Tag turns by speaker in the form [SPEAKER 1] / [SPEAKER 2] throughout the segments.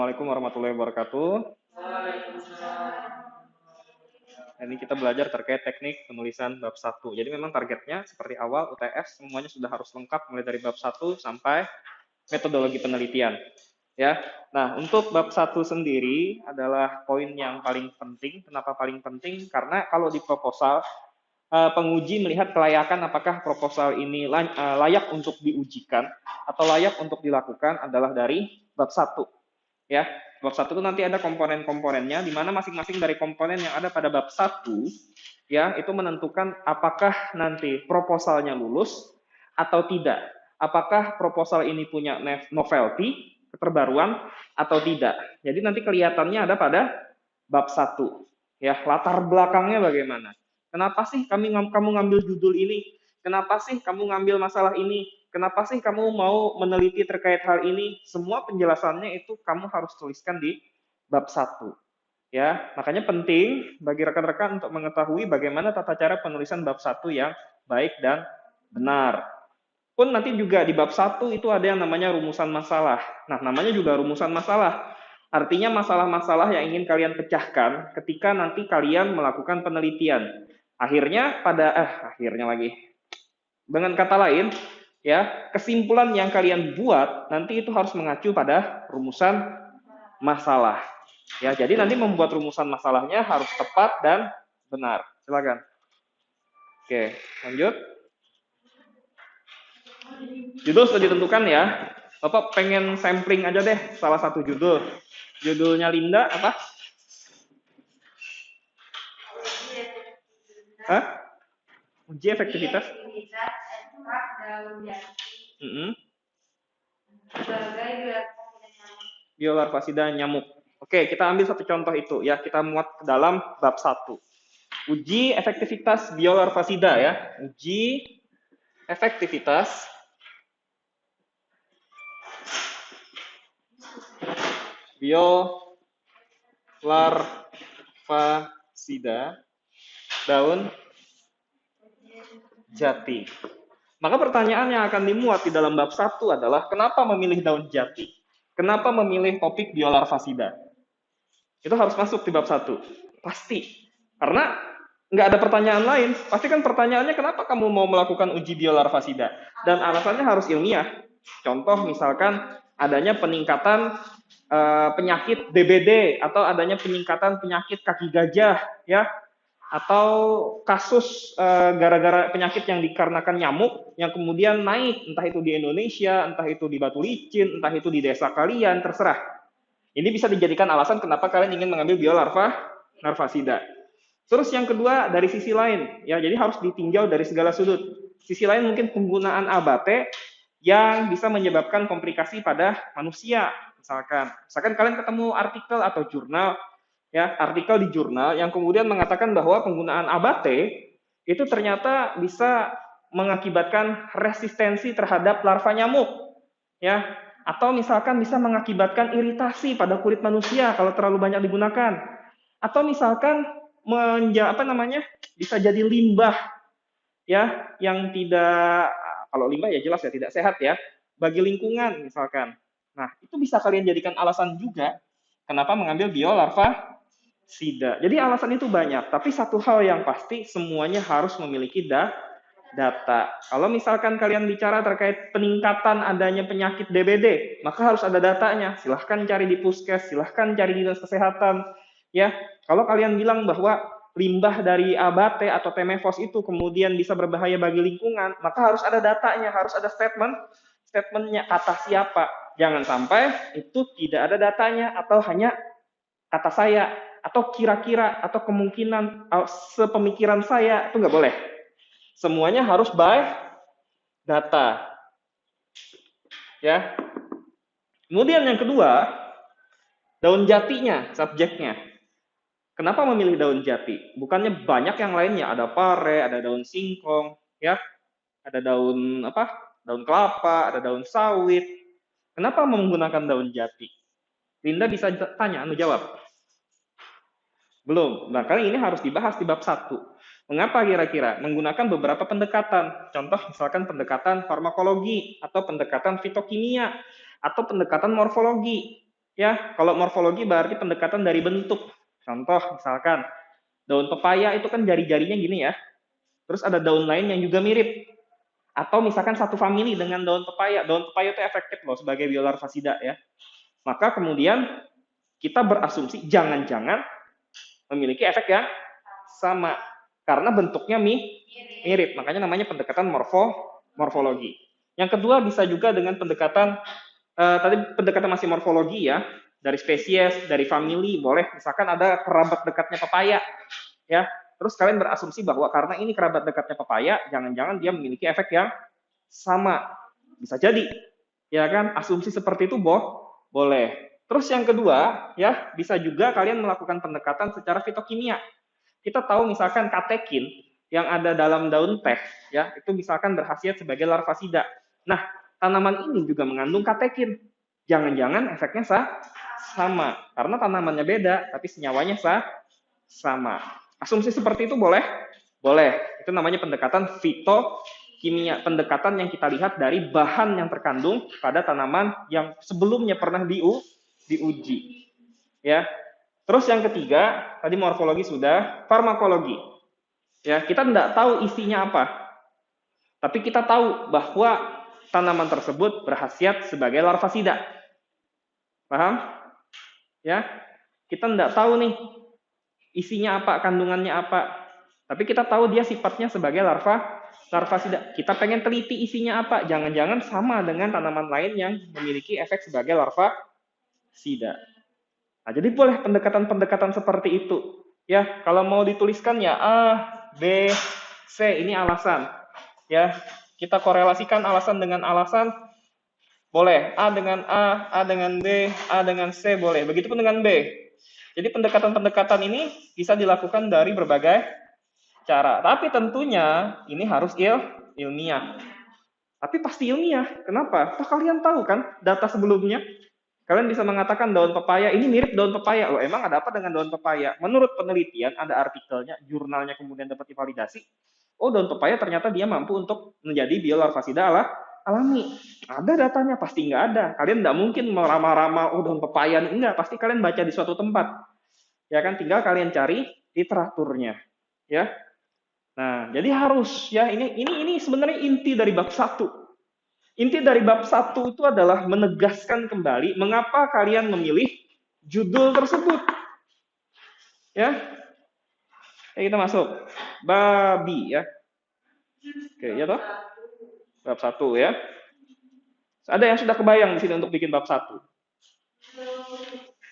[SPEAKER 1] Assalamualaikum warahmatullahi wabarakatuh. Ini kita belajar terkait teknik penulisan bab 1. Jadi memang targetnya seperti awal UTS semuanya sudah harus lengkap mulai dari bab 1 sampai metodologi penelitian. Ya. Nah, untuk bab 1 sendiri adalah poin yang paling penting. Kenapa paling penting? Karena kalau di proposal penguji melihat kelayakan apakah proposal ini layak untuk diujikan atau layak untuk dilakukan adalah dari bab 1. Ya, bab 1 itu nanti ada komponen-komponennya, di mana masing-masing dari komponen yang ada pada bab 1, ya, itu menentukan apakah nanti proposalnya lulus atau tidak. Apakah proposal ini punya novelty, keterbaruan, atau tidak. Jadi nanti kelihatannya ada pada bab 1. Ya, latar belakangnya bagaimana. Kenapa sih kamu ngambil judul ini? Kenapa sih kamu ngambil masalah ini? Kenapa sih kamu mau meneliti terkait hal ini? Semua penjelasannya itu kamu harus tuliskan di bab 1. Ya, makanya penting bagi rekan-rekan untuk mengetahui bagaimana tata cara penulisan bab 1 yang baik dan benar. Pun nanti juga di bab 1 itu ada yang namanya rumusan masalah. Nah, namanya juga rumusan masalah. Artinya masalah-masalah yang ingin kalian pecahkan ketika nanti kalian melakukan penelitian. Akhirnya lagi. Dengan kata lain, ya, kesimpulan yang kalian buat nanti itu harus mengacu pada rumusan masalah. Ya, jadi nanti membuat rumusan masalahnya harus tepat dan benar. Silakan. Oke, lanjut. Judul sudah ditentukan ya. Bapak pengen sampling aja deh salah satu judul. Judulnya Linda apa? Hah? Uji efektivitas. Biolarvasida nyamuk. Oke, kita ambil satu contoh itu ya, kita muat ke dalam bab 1. Uji efektivitas biolarvasida ya. Uji efektivitas biolarvasida daun jati. Maka pertanyaan yang akan dimuat di dalam bab 1 adalah kenapa memilih daun jati? Kenapa memilih topik biolarvasida? Itu harus masuk di bab 1. Pasti. Karena nggak ada pertanyaan lain. Pasti kan pertanyaannya kenapa kamu mau melakukan uji biolarvasida? Dan alasannya harus ilmiah. Contoh misalkan adanya peningkatan penyakit DBD atau adanya peningkatan penyakit kaki gajah, ya, atau kasus gara-gara penyakit yang dikarenakan nyamuk yang kemudian naik, entah itu di Indonesia, entah itu di Batu Licin, entah itu di desa kalian, terserah. Ini bisa dijadikan alasan kenapa kalian ingin mengambil biolarvasida. Terus yang kedua dari sisi lain, ya, jadi harus ditinjau dari segala sudut. Sisi lain mungkin penggunaan abate yang bisa menyebabkan komplikasi pada manusia. Misalkan kalian ketemu artikel atau jurnal, ya, artikel di jurnal yang kemudian mengatakan bahwa penggunaan abate itu ternyata bisa mengakibatkan resistensi terhadap larva nyamuk, ya, atau misalkan bisa mengakibatkan iritasi pada kulit manusia kalau terlalu banyak digunakan, atau misalkan bisa jadi limbah, ya, yang tidak, kalau limbah ya jelas ya tidak sehat ya bagi lingkungan misalkan. Nah, itu bisa kalian jadikan alasan juga kenapa mengambil biolarvasida. Jadi alasan itu banyak, tapi satu hal yang pasti semuanya harus memiliki data. Kalau misalkan kalian bicara terkait peningkatan adanya penyakit DBD, maka harus ada datanya. Silahkan cari di puskes, silahkan cari di dinas kesehatan. Ya, kalau kalian bilang bahwa limbah dari abate atau temefos itu kemudian bisa berbahaya bagi lingkungan, maka harus ada datanya, harus ada statementnya, kata siapa. Jangan sampai itu tidak ada datanya atau hanya kata saya atau kira-kira atau kemungkinan sepemikiran saya, itu nggak boleh. Semuanya harus by data. Ya. Kemudian yang kedua, daun jatinya, subjeknya. Kenapa memilih daun jati? Bukannya banyak yang lainnya, ada pare, ada daun singkong, ya. Ada daun Daun kelapa, ada daun sawit. Kenapa menggunakan daun jati? Linda bisa tanya, jawab. Belum. Nah, kali ini harus dibahas di bab 1. Mengapa kira-kira? Menggunakan beberapa pendekatan. Contoh misalkan pendekatan farmakologi, atau pendekatan fitokimia, atau pendekatan morfologi. Ya, kalau morfologi berarti pendekatan dari bentuk. Contoh, misalkan daun pepaya itu kan jari-jarinya gini ya. Terus ada daun lain yang juga mirip. Atau misalkan satu famili dengan daun pepaya. Daun pepaya itu efektif loh sebagai biolarvasida ya. Maka kemudian kita berasumsi jangan-jangan memiliki efek yang sama. Karena bentuknya mirip. Makanya namanya pendekatan morfologi. Yang kedua bisa juga dengan pendekatan tadi pendekatan masih morfologi ya, dari spesies, dari famili, boleh misalkan ada kerabat dekatnya pepaya, ya. Terus kalian berasumsi bahwa karena ini kerabat dekatnya pepaya, jangan-jangan dia memiliki efek yang sama. Bisa jadi, ya kan? Asumsi seperti itu boleh. Terus yang kedua, ya, bisa juga kalian melakukan pendekatan secara fitokimia. Kita tahu misalkan katekin yang ada dalam daun teh, ya, itu misalkan berkhasiat sebagai larvasida. Nah, tanaman ini juga mengandung katekin. Jangan-jangan efeknya sama, karena tanamannya beda, tapi senyawanya sama. Asumsi seperti itu boleh? Boleh. Itu namanya pendekatan fitokimia, pendekatan yang kita lihat dari bahan yang terkandung pada tanaman yang sebelumnya pernah diuji. Ya. Terus yang ketiga, tadi morfologi sudah, farmakologi. Ya, kita tidak tahu isinya apa. Tapi kita tahu bahwa tanaman tersebut berkhasiat sebagai larvasida. Paham? Ya. Kita tidak tahu nih isinya apa, kandungannya apa. Tapi kita tahu dia sifatnya sebagai larvasida. Kita pengen teliti isinya apa. Jangan-jangan sama dengan tanaman lain yang memiliki efek sebagai larvasida. Nah, jadi boleh pendekatan-pendekatan seperti itu. Ya, kalau mau dituliskan ya A, B, C, ini alasan. Ya, kita korelasikan alasan dengan alasan, boleh. A dengan A dengan B, A dengan C, boleh. Begitupun dengan B. Jadi pendekatan-pendekatan ini bisa dilakukan dari berbagai cara. Tapi tentunya ini harus ilmiah. Tapi pasti ilmiah. Kenapa? Toh kalian tahu kan data sebelumnya? Kalian bisa mengatakan daun pepaya ini mirip daun pepaya. Loh, emang ada apa dengan daun pepaya? Menurut penelitian, ada artikelnya, jurnalnya kemudian dapat divalidasi. Oh, daun pepaya ternyata dia mampu untuk menjadi biolarvasida alami. Ada datanya? Pasti nggak ada. Kalian nggak mungkin meramal-ramal, oh daun pepaya. Enggak, pasti kalian baca di suatu tempat. Ya kan, tinggal kalian cari literaturnya. Ya. Nah, jadi harus ya ini sebenarnya inti dari bab 1. Inti dari bab 1 itu adalah menegaskan kembali mengapa kalian memilih judul tersebut. Ya. Kita masuk babi ya. Oke, ya toh? Bab 1 ya. Ada yang sudah kebayang di sini untuk bikin bab 1?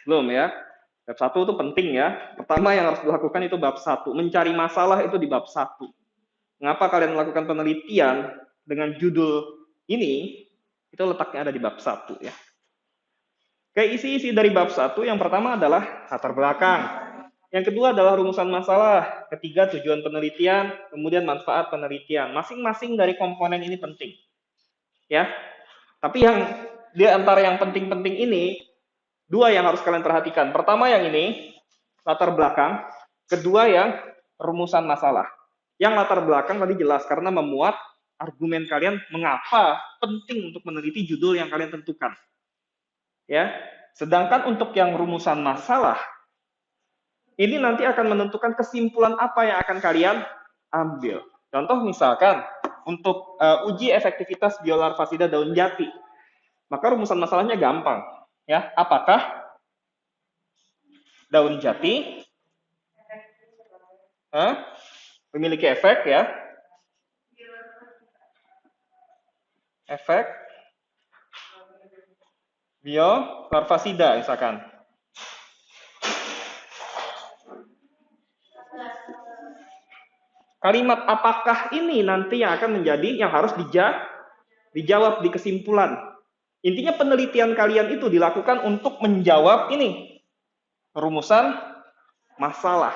[SPEAKER 1] Belum ya? Bab 1 itu penting ya. Pertama yang harus dilakukan itu bab 1. Mencari masalah itu di bab 1. Mengapa kalian melakukan penelitian dengan judul ini? Itu letaknya ada di bab 1 ya. Oke, isi-isi dari bab 1 yang pertama adalah latar belakang. Yang kedua adalah rumusan masalah. Ketiga, tujuan penelitian. Kemudian manfaat penelitian. Masing-masing dari komponen ini penting. Ya. Tapi yang di antara yang penting-penting ini, dua yang harus kalian perhatikan. Pertama yang ini, latar belakang. Kedua yang rumusan masalah. Yang latar belakang tadi jelas karena memuat argumen kalian mengapa penting untuk meneliti judul yang kalian tentukan. Ya. Sedangkan untuk yang rumusan masalah, ini nanti akan menentukan kesimpulan apa yang akan kalian ambil. Contoh misalkan untuk uji efektivitas biolarvasida daun jati, maka rumusan masalahnya gampang. Ya, apakah daun jati memiliki efek ya? Efek biolarvasida misalkan. Kalimat apakah ini nanti yang akan menjadi yang harus dijawab di kesimpulan. Intinya penelitian kalian itu dilakukan untuk menjawab ini, rumusan masalah.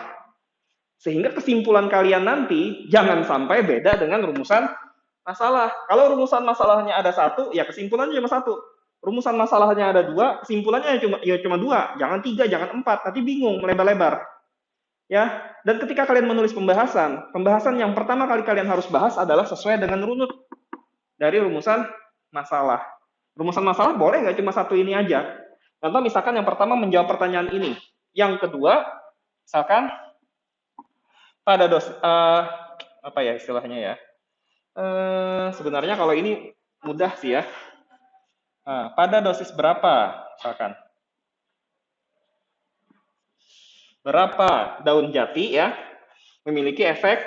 [SPEAKER 1] Sehingga kesimpulan kalian nanti jangan sampai beda dengan rumusan masalah. Kalau rumusan masalahnya ada 1, ya kesimpulannya cuma 1. Rumusan masalahnya ada 2, kesimpulannya cuma 2. Jangan 3, jangan 4, nanti bingung, melebar-lebar. Ya, dan ketika kalian menulis pembahasan yang pertama kali kalian harus bahas adalah sesuai dengan runut dari rumusan masalah. Rumusan masalah boleh nggak cuma 1 ini aja. Contoh misalkan yang pertama menjawab pertanyaan ini. Yang kedua, misalkan pada apa ya istilahnya ya? Sebenarnya kalau ini mudah sih ya. Pada dosis berapa, misalkan, berapa daun jati ya memiliki efek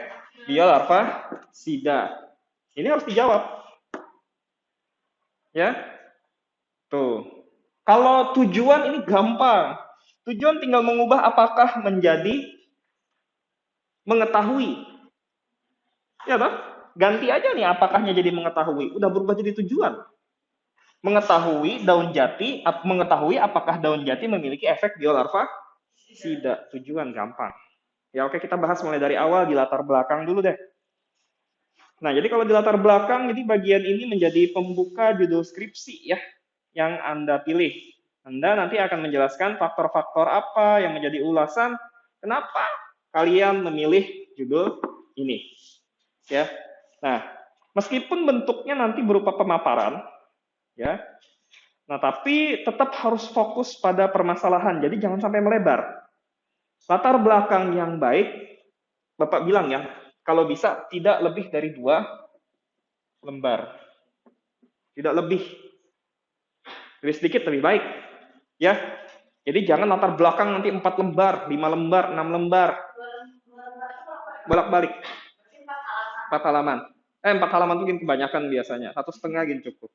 [SPEAKER 1] biolarvasida? Ini harus dijawab, ya. Tuh. Kalau tujuan ini gampang. Tujuan tinggal mengubah apakah menjadi mengetahui. Ya toh? Ganti aja nih apakahnya jadi mengetahui. Udah berubah jadi tujuan. Mengetahui daun jati, mengetahui apakah daun jati memiliki efek biolarvasida. Tujuan gampang. Ya oke, kita bahas mulai dari awal di latar belakang dulu deh. Nah, jadi kalau di latar belakang, jadi bagian ini menjadi pembuka judul skripsi ya, yang Anda pilih. Anda nanti akan menjelaskan faktor-faktor apa yang menjadi ulasan kenapa kalian memilih judul ini. Ya. Nah, meskipun bentuknya nanti berupa pemaparan, ya. Nah, tapi tetap harus fokus pada permasalahan. Jadi jangan sampai melebar. Latar belakang yang baik, Bapak bilang ya, kalau bisa tidak lebih dari 2 lembar. Tidak lebih. Lebih sedikit lebih baik. Ya. Jadi jangan latar belakang nanti 4 lembar, 5 lembar, 6 lembar. Bolak-balik. 4 halaman. 4 halaman itu mungkin kebanyakan biasanya. 1,5 gini cukup.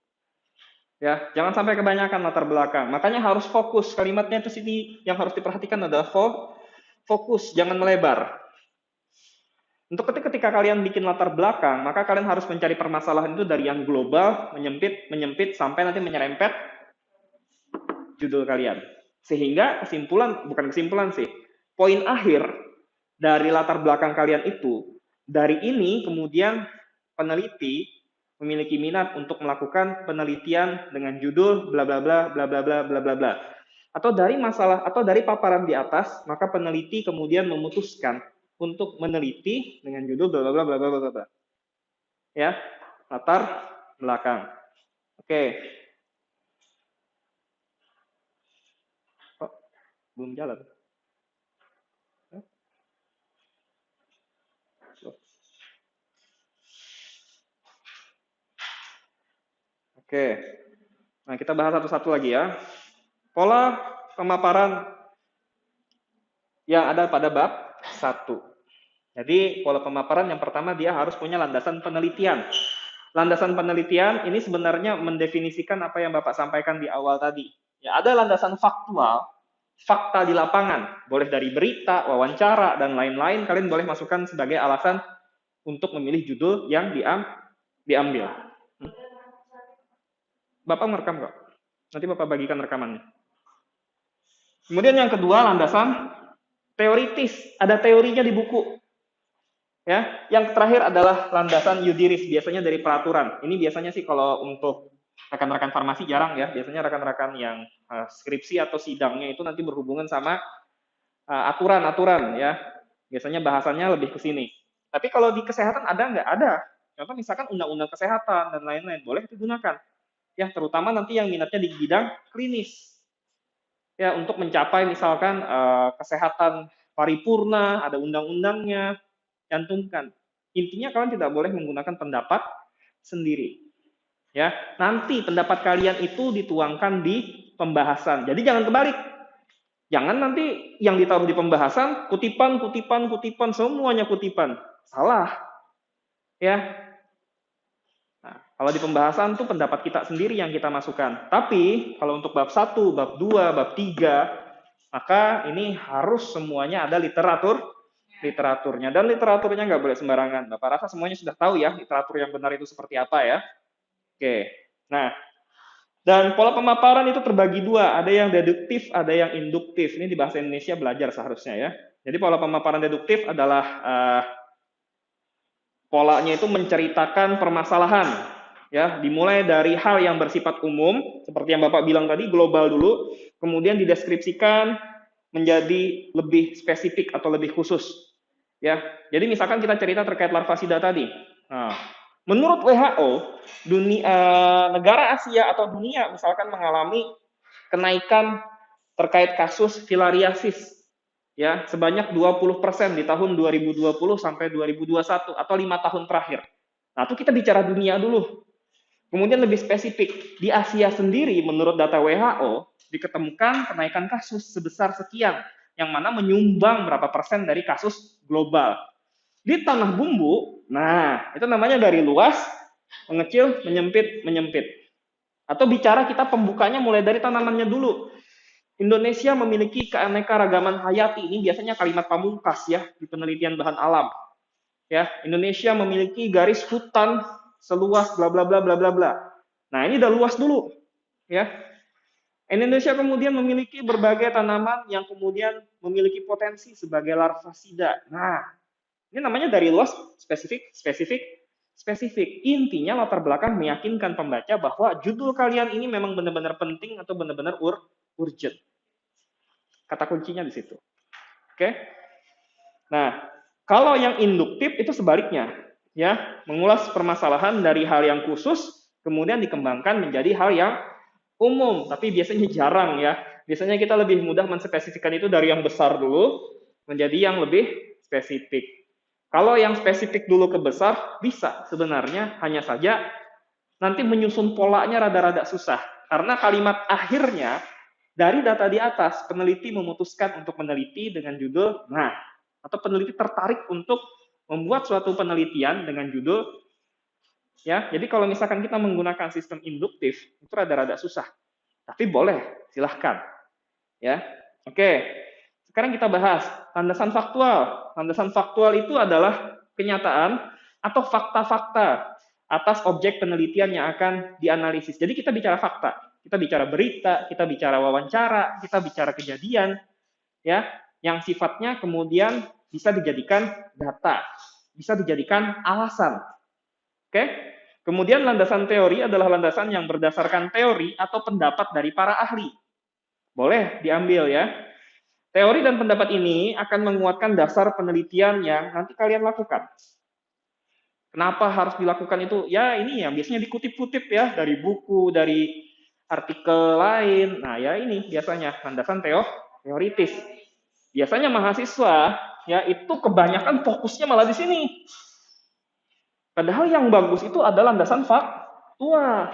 [SPEAKER 1] Ya, jangan sampai kebanyakan latar belakang. Makanya harus fokus. Kalimatnya itu sini yang harus diperhatikan adalah fokus, jangan melebar. Untuk ketika kalian bikin latar belakang, maka kalian harus mencari permasalahan itu dari yang global, menyempit, sampai nanti menyerempet judul kalian. Sehingga bukan kesimpulan sih, poin akhir dari latar belakang kalian itu, dari ini kemudian peneliti memiliki minat untuk melakukan penelitian dengan judul bla bla bla bla bla bla bla bla bla. Atau dari masalah atau dari paparan di atas, maka peneliti kemudian memutuskan untuk meneliti dengan judul bla bla bla bla bla bla. Ya, latar belakang. Oke. Oh, belum jalan. Oke. Nah, kita bahas satu-satu lagi ya. Pola pemaparan yang ada pada bab 1. Jadi, pola pemaparan yang pertama dia harus punya landasan penelitian. Landasan penelitian ini sebenarnya mendefinisikan apa yang Bapak sampaikan di awal tadi. Ya, ada landasan faktual, fakta di lapangan, boleh dari berita, wawancara, dan lain-lain, kalian boleh masukkan sebagai alasan untuk memilih judul yang diambil. Bapak merekam kok. Nanti Bapak bagikan rekamannya. Kemudian yang kedua, landasan teoritis. Ada teorinya di buku. Ya, yang terakhir adalah landasan yudiris, biasanya dari peraturan. Ini biasanya sih kalau untuk rekan-rekan farmasi jarang ya. Biasanya rekan-rekan yang skripsi atau sidangnya itu nanti berhubungan sama aturan-aturan ya. Biasanya bahasannya lebih ke sini. Tapi kalau di kesehatan ada nggak? Ada. Contoh misalkan undang-undang kesehatan dan lain-lain, boleh digunakan. Ya, terutama nanti yang minatnya di bidang klinis. Ya, untuk mencapai misalkan kesehatan paripurna, ada undang-undangnya, cantumkan. Intinya kalian tidak boleh menggunakan pendapat sendiri. Ya, nanti pendapat kalian itu dituangkan di pembahasan. Jadi jangan kebalik. Jangan nanti yang ditaruh di pembahasan kutipan, semuanya kutipan. Salah. Ya. Nah, kalau di pembahasan tuh pendapat kita sendiri yang kita masukkan. Tapi kalau untuk bab 1, bab 2, bab 3, maka ini harus semuanya ada literaturnya. Dan literaturnya nggak boleh sembarangan. Bapak rasa semuanya sudah tahu ya literatur yang benar itu seperti apa ya. Oke. Nah, dan pola pemaparan itu terbagi 2. Ada yang deduktif, ada yang induktif. Ini di bahasa Indonesia belajar seharusnya ya. Jadi pola pemaparan deduktif adalah polanya itu menceritakan permasalahan. Ya, dimulai dari hal yang bersifat umum, seperti yang Bapak bilang tadi, global dulu, kemudian dideskripsikan menjadi lebih spesifik atau lebih khusus. Ya, jadi misalkan kita cerita terkait larvasida tadi. Nah, menurut WHO, negara Asia atau dunia misalkan mengalami kenaikan terkait kasus filariasis ya sebanyak 20% di tahun 2020 sampai 2021 atau 5 tahun terakhir. Nah, itu kita bicara dunia dulu. Kemudian lebih spesifik, di Asia sendiri menurut data WHO diketemukan kenaikan kasus sebesar sekian, yang mana menyumbang berapa persen dari kasus global. Di tanah bumbu, nah itu namanya dari luas, mengecil, menyempit, menyempit. Atau bicara kita pembukanya mulai dari tanamannya dulu. Indonesia memiliki keanekaragaman hayati, ini biasanya kalimat pamungkas ya di penelitian bahan alam. Ya, Indonesia memiliki garis hutan seluas bla bla bla bla bla bla. Nah, ini udah luas dulu, ya. Indonesia kemudian memiliki berbagai tanaman yang kemudian memiliki potensi sebagai larvasida. Nah, ini namanya dari luas spesifik, spesifik, spesifik. Intinya latar belakang meyakinkan pembaca bahwa judul kalian ini memang benar-benar penting atau benar-benar urgent. Kata kuncinya di situ. Oke? Nah, kalau yang induktif itu sebaliknya, ya, mengulas permasalahan dari hal yang khusus kemudian dikembangkan menjadi hal yang umum, tapi biasanya jarang ya. Biasanya kita lebih mudah menspesifikkan itu dari yang besar dulu menjadi yang lebih spesifik. Kalau yang spesifik dulu ke besar bisa sebenarnya, hanya saja nanti menyusun polanya rada-rada susah karena kalimat akhirnya dari data di atas peneliti memutuskan untuk meneliti dengan judul atau peneliti tertarik untuk membuat suatu penelitian dengan judul ya. Jadi kalau misalkan kita menggunakan sistem induktif itu rada-rada susah. Tapi boleh, silahkan. Ya. Oke. Sekarang kita bahas landasan faktual. Landasan faktual itu adalah kenyataan atau fakta-fakta atas objek penelitian yang akan dianalisis. Jadi kita bicara fakta, kita bicara berita, kita bicara wawancara, kita bicara kejadian ya, yang sifatnya kemudian bisa dijadikan data, bisa dijadikan alasan. Oke? Kemudian landasan teori adalah landasan yang berdasarkan teori atau pendapat dari para ahli. Boleh diambil ya. Teori dan pendapat ini akan menguatkan dasar penelitian yang nanti kalian lakukan. Kenapa harus dilakukan itu? Ya ini ya biasanya dikutip-kutip ya dari buku, dari artikel lain. Nah ya ini biasanya landasan teoritis. Biasanya mahasiswa ya itu kebanyakan fokusnya malah di sini. Padahal yang bagus itu adalah landasan faktual.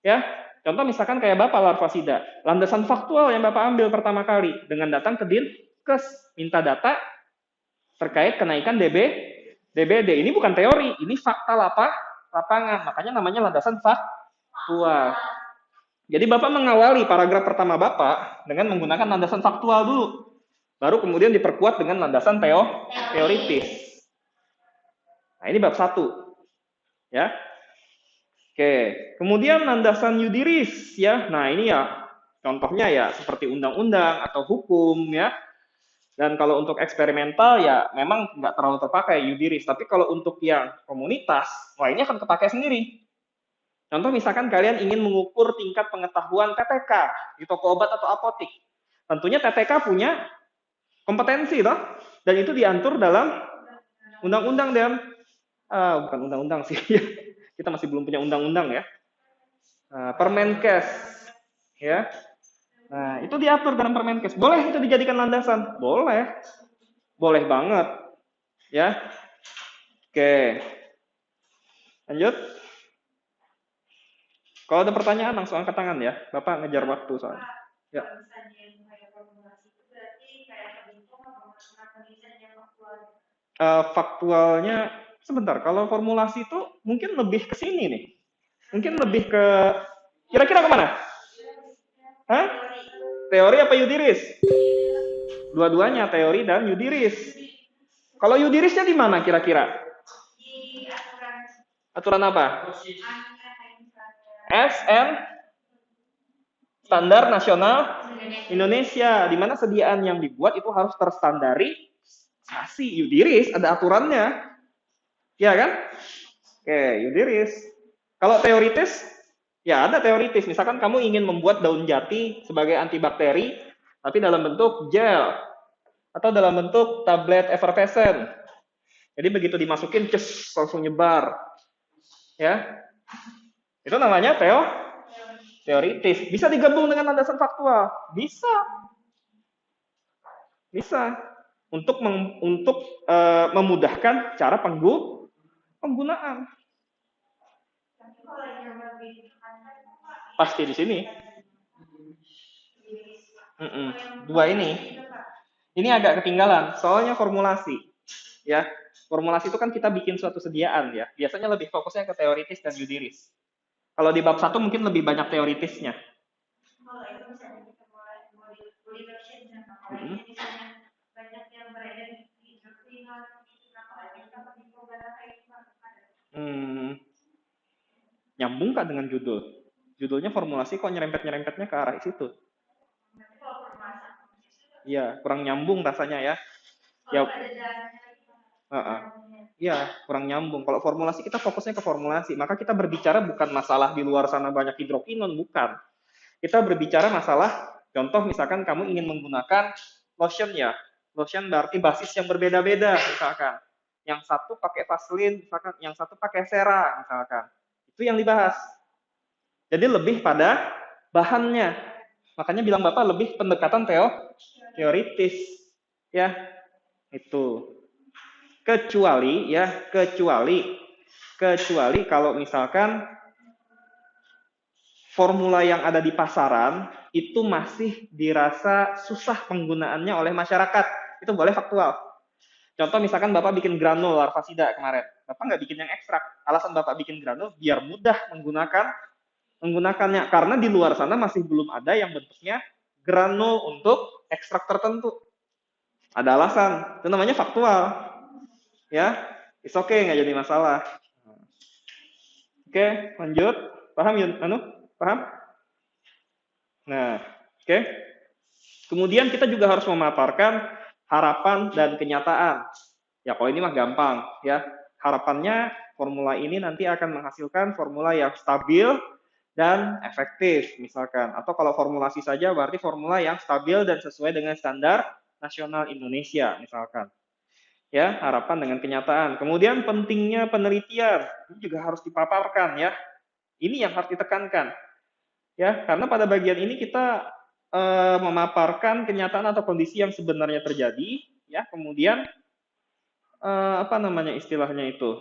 [SPEAKER 1] Ya, contoh misalkan kayak Bapak larvasida, landasan faktual yang Bapak ambil pertama kali dengan datang ke Dinkes, minta data terkait kenaikan DBD. Ini bukan teori, ini fakta lapangan. Makanya namanya landasan faktual. Jadi Bapak mengawali paragraf pertama Bapak dengan menggunakan landasan faktual dulu. Baru kemudian diperkuat dengan landasan teoritis. Nah, ini bab 1. Ya. Oke, kemudian landasan yudiris ya. Nah, ini ya contohnya ya seperti undang-undang atau hukum ya. Dan kalau untuk eksperimental ya memang nggak terlalu terpakai yudiris, tapi kalau untuk yang komunitas, wah ini akan kepakai sendiri. Contoh misalkan kalian ingin mengukur tingkat pengetahuan TTK di toko obat atau apotik. Tentunya TTK punya kompetensi toh, dan itu diatur dalam undang-undang dan bukan undang-undang sih. Kita masih belum punya undang-undang ya. Permenkes ya. Nah, itu diatur dalam Permenkes. Boleh itu dijadikan landasan? Boleh. Boleh banget. Ya. Oke. Lanjut. Kalau ada pertanyaan langsung angkat tangan ya. Bapak ngejar waktu soalnya. Ya. Faktualnya sebentar. Kalau formulasi itu mungkin lebih ke sini nih. Mungkin lebih ke kira-kira kemana? Hah? Teori apa yudiris? Dua-duanya teori dan yudiris. Kalau yudirisnya di mana kira-kira? Aturan apa? SN Standar Nasional Indonesia, di mana sediaan yang dibuat itu harus terstandarisasi. Yudiris ada aturannya, ya kan? Oke, yudiris. Kalau teoritis, ya ada teoritis. Misalkan kamu ingin membuat daun jati sebagai antibakteri, tapi dalam bentuk gel atau dalam bentuk tablet effervescent. Jadi begitu dimasukin, langsung nyebar. Ya, itu namanya Teoritis. Bisa digabung dengan landasan faktual. Bisa, bisa. Untuk memudahkan cara penggunaan. Pasti di sini. Mm-mm. Dua ini. Ini agak ketinggalan, soalnya formulasi. Ya, formulasi itu kan kita bikin suatu sediaan ya. Biasanya lebih fokusnya ke teoritis dan yudiris. Kalau di bab 1 mungkin lebih banyak teoritisnya. Mm-mm. Hmm, nyambung kak dengan judul? Judulnya formulasi kok nyerempet-nyerempetnya ke arah situ? Iya, kurang nyambung rasanya ya. Ya, iya, kurang nyambung. Kalau formulasi kita fokusnya ke formulasi, maka kita berbicara bukan masalah di luar sana banyak hidrokinon, bukan. Kita berbicara masalah, contoh misalkan kamu ingin menggunakan lotion ya. Lotion berarti basis yang berbeda-beda, misalkan. Yang satu pakai Vaseline, misalkan. Yang satu pakai Cera, misalkan. Itu yang dibahas. Jadi lebih pada bahannya. Makanya bilang Bapak lebih pendekatan teoritis. Ya, itu. Kecuali kalau misalkan formula yang ada di pasaran itu masih dirasa susah penggunaannya oleh masyarakat. Itu boleh faktual. Contoh misalkan Bapak bikin granul larvasida kemarin. Bapak nggak bikin yang ekstrak. Alasan Bapak bikin granul biar mudah menggunakannya. Karena di luar sana masih belum ada yang bentuknya granul untuk ekstrak tertentu. Ada alasan. Itu namanya faktual. Ya, it's okay, nggak jadi masalah. Oke, lanjut. Paham ya, Paham? Nah, oke. Kemudian kita juga harus memaparkan harapan dan kenyataan. Ya, kalau ini mah gampang ya. Harapannya formula ini nanti akan menghasilkan formula yang stabil dan efektif misalkan. Atau kalau formulasi saja berarti formula yang stabil dan sesuai dengan standar nasional Indonesia misalkan. Ya, harapan dengan kenyataan. Kemudian pentingnya penelitian ini juga harus dipaparkan ya. Ini yang harus ditekankan. Ya, karena pada bagian ini kita memaparkan kenyataan atau kondisi yang sebenarnya terjadi, ya. Kemudian apa namanya istilahnya itu?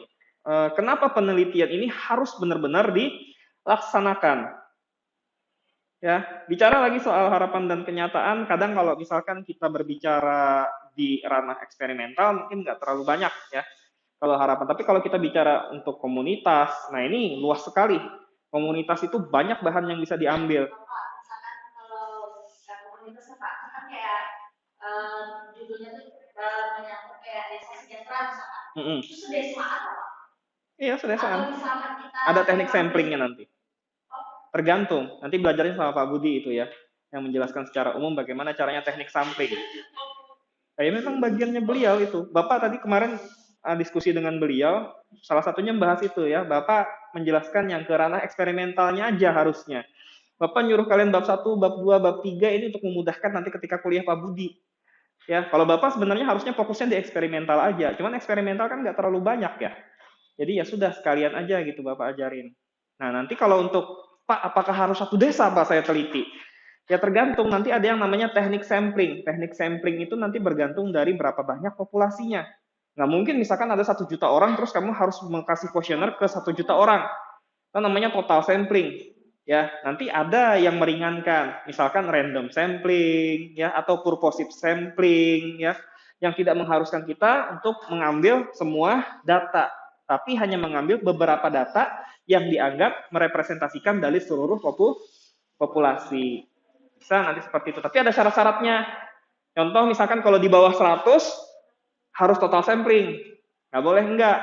[SPEAKER 1] Kenapa penelitian ini harus benar-benar dilaksanakan? Ya, bicara lagi soal harapan dan kenyataan, kadang kalau misalkan kita berbicara di ranah eksperimental mungkin nggak terlalu banyak ya kalau harapan. Tapi kalau kita bicara untuk komunitas, nah ini luas sekali. Komunitas itu banyak bahan yang bisa diambil.
[SPEAKER 2] Misalkan kalau komunitas Pak, kan kayak judulnya tuh menyangkut kayak desa sejahtera misalkan. Itu sedesaan apa?
[SPEAKER 1] Iya, sedesaan.
[SPEAKER 2] Atau misalkan kita
[SPEAKER 1] ada teknik samplingnya nanti. Tergantung. Nanti belajarnya sama Pak Budi itu ya, yang menjelaskan secara umum bagaimana caranya teknik sampling. Memang bagiannya beliau itu. Bapak tadi kemarin diskusi dengan beliau, salah satunya membahas itu ya. Bapak menjelaskan yang ke ranah eksperimentalnya aja harusnya. Bapak nyuruh kalian bab 1, bab 2, bab 3 ini untuk memudahkan nanti ketika kuliah Pak Budi. Ya, kalau Bapak sebenarnya harusnya fokusnya di eksperimental aja. Cuman eksperimental kan nggak terlalu banyak ya. Jadi ya sudah sekalian aja gitu Bapak ajarin. Nah, nanti kalau untuk Pak, apakah harus satu desa Pak saya teliti? Ya tergantung, nanti ada yang namanya teknik sampling. Teknik sampling itu nanti bergantung dari berapa banyak populasinya. Nggak mungkin misalkan ada 1 juta orang, terus kamu harus mengkasih kuesioner ke 1 juta orang. Itu namanya total sampling. Ya, nanti ada yang meringankan, misalkan random sampling, ya, atau purposive sampling, ya, yang tidak mengharuskan kita untuk mengambil semua data, tapi hanya mengambil beberapa data yang dianggap merepresentasikan dari seluruh populasi. Bisa nanti seperti itu. Tapi ada syarat-syaratnya. Contoh misalkan kalau di bawah 100 harus total sampling. Nggak boleh enggak.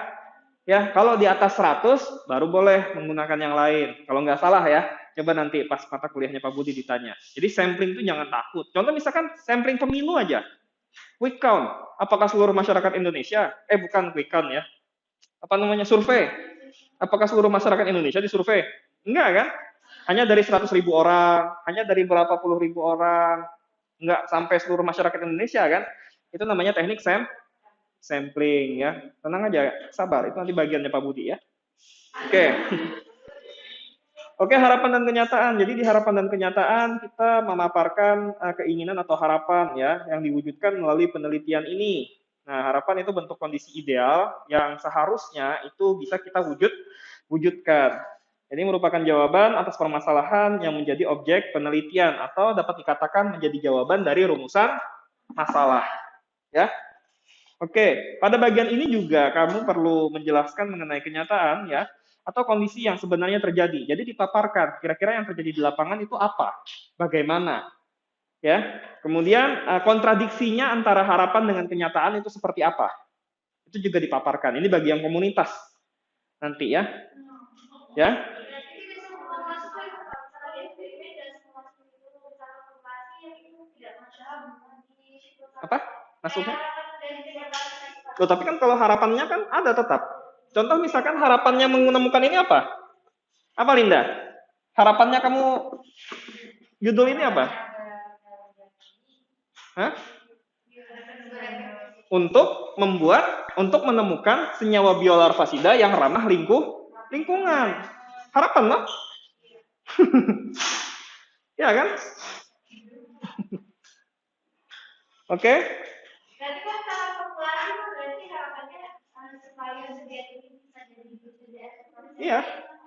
[SPEAKER 1] Ya, kalau di atas 100 baru boleh menggunakan yang lain. Kalau nggak salah ya. Coba nanti pas mata kuliahnya Pak Budi ditanya. Jadi sampling itu jangan takut. Contoh misalkan sampling pemilu aja. Quick count. Apakah seluruh masyarakat Indonesia? Bukan quick count ya. Apa namanya? Survei. Apakah seluruh masyarakat Indonesia disurvei? Enggak kan? Hanya dari 100.000 orang, hanya dari berapa puluh ribu orang, enggak sampai seluruh masyarakat Indonesia kan? Itu namanya teknik sampling ya. Tenang aja, sabar. Itu nanti bagiannya Pak Budi ya. Oke. Oke, harapan dan kenyataan. Jadi di harapan dan kenyataan kita memaparkan keinginan atau harapan ya yang diwujudkan melalui penelitian ini. Nah, harapan itu bentuk kondisi ideal yang seharusnya itu bisa kita wujudkan. Ini merupakan jawaban atas permasalahan yang menjadi objek penelitian atau dapat dikatakan menjadi jawaban dari rumusan masalah. Ya. Oke, pada bagian ini juga kamu perlu menjelaskan mengenai kenyataan ya atau kondisi yang sebenarnya terjadi. Jadi dipaparkan kira-kira yang terjadi di lapangan itu apa? Bagaimana? Ya. Kemudian kontradiksinya antara harapan dengan kenyataan itu seperti apa? Itu juga dipaparkan. Ini bagi yang komunitas nanti ya. Ya. Apa? Masuknya? Loh, tapi kan kalau harapannya kan ada tetap. Contoh misalkan harapannya menemukan ini apa? Apa Linda? Harapannya kamu judul ini apa? Hah? Untuk menemukan senyawa biolarvasida yang ramah lingkungan. Harapan loh. Ya kan? Oke?
[SPEAKER 2] Berarti kan kalau populasi berarti harapannya supaya sediaan ini bisa jadi persediaan.
[SPEAKER 1] Iya,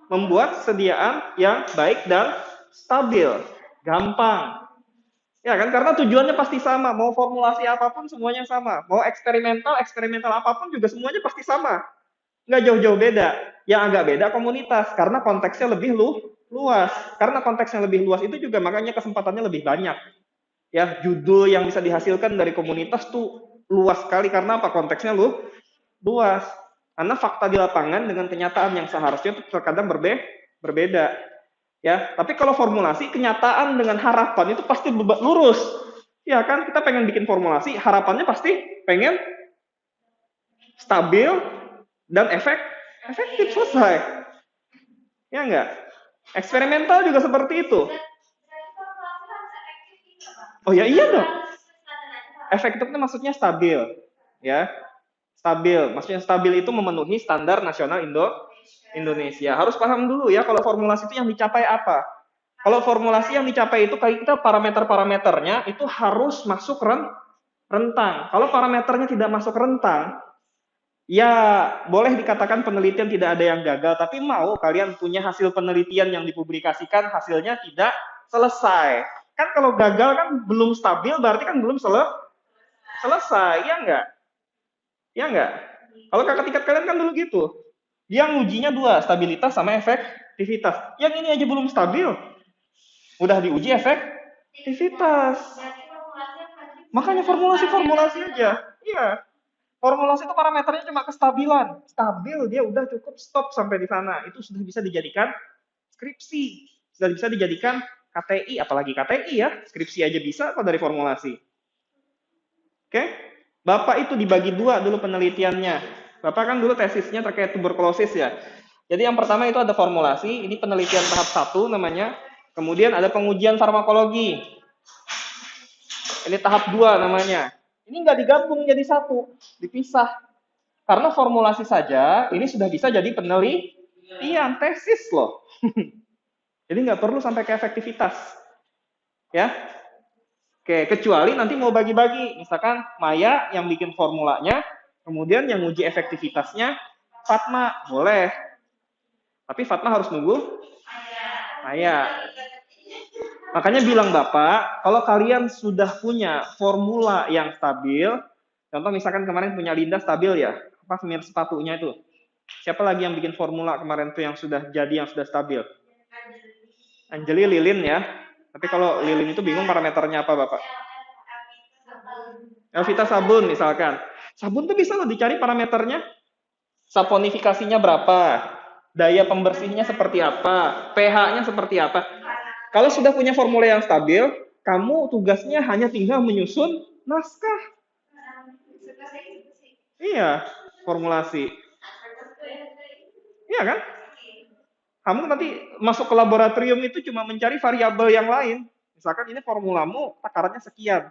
[SPEAKER 1] membuat sediaan yang baik dan stabil, gampang. Ya kan, karena tujuannya pasti sama. Mau formulasi apapun semuanya sama. Mau eksperimental apapun juga semuanya pasti sama. Nggak jauh-jauh beda. Yang agak beda komunitas, karena konteksnya lebih luas. Karena konteksnya lebih luas itu juga makanya kesempatannya lebih banyak. Ya, judul yang bisa dihasilkan dari komunitas tuh luas sekali karena apa? Konteksnya luas. Karena fakta di lapangan dengan kenyataan yang seharusnya itu terkadang berbeda. Ya, tapi kalau formulasi kenyataan dengan harapan itu pasti lurus. Ya kan, kita pengen bikin formulasi, harapannya pasti pengen stabil dan efektif selesai. Ya enggak? Eksperimental juga seperti itu. Oh ya iya dong. Efektifnya maksudnya stabil, ya. Stabil, maksudnya stabil itu memenuhi standar nasional Indonesia. Harus paham dulu ya kalau formulasi itu yang dicapai apa. Kalau formulasi yang dicapai itu kayak kita parameter-parameternya itu harus masuk rentang. Kalau parameternya tidak masuk rentang, ya boleh dikatakan penelitian tidak ada yang gagal, tapi mau kalian punya hasil penelitian yang dipublikasikan hasilnya tidak selesai. Kan kalau gagal kan belum stabil, berarti kan belum selesai, ya enggak? Ya enggak? Kalau kakak tingkat kalian kan dulu gitu. Dia ngujinya 2, stabilitas sama efektivitas. Yang ini aja belum stabil. Udah diuji efektivitas. Makanya formulasi aja. Iya. Formulasi itu parameternya cuma kestabilan. Stabil, dia udah cukup stop sampai di sana. Itu sudah bisa dijadikan skripsi. Sudah bisa dijadikan KTI, apalagi KTI ya. Skripsi aja bisa kok dari formulasi. Oke? Bapak itu dibagi 2 dulu penelitiannya. Bapak kan dulu tesisnya terkait tuberkulosis ya. Jadi yang pertama itu ada formulasi, ini penelitian tahap 1 namanya. Kemudian ada pengujian farmakologi. Ini tahap 2 namanya. Ini nggak digabung jadi satu, dipisah. Karena formulasi saja, ini sudah bisa jadi penelitian, tesis loh. Jadi nggak perlu sampai ke efektivitas. Ya. Oke, kecuali nanti mau bagi-bagi. Misalkan Maya yang bikin formulanya, kemudian yang uji efektivitasnya Fatma, boleh. Tapi Fatma harus nunggu Maya. Makanya bilang Bapak, kalau kalian sudah punya formula yang stabil, contoh misalkan kemarin punya Linda stabil ya, apa semir sepatunya itu. Siapa lagi yang bikin formula kemarin tuh yang sudah jadi, yang sudah stabil? Anjeli, Lilin ya. Tapi kalau Lilin itu bingung parameternya apa Bapak? Elvita sabun misalkan. Sabun tuh bisa loh dicari parameternya. Saponifikasinya berapa? Daya pembersihnya seperti apa? pH-nya seperti apa? Kalau sudah punya formula yang stabil, kamu tugasnya hanya tinggal menyusun naskah. Iya, formulasi. Iya kan? Kamu nanti masuk ke laboratorium itu cuma mencari variabel yang lain. Misalkan ini formulamu takarannya sekian.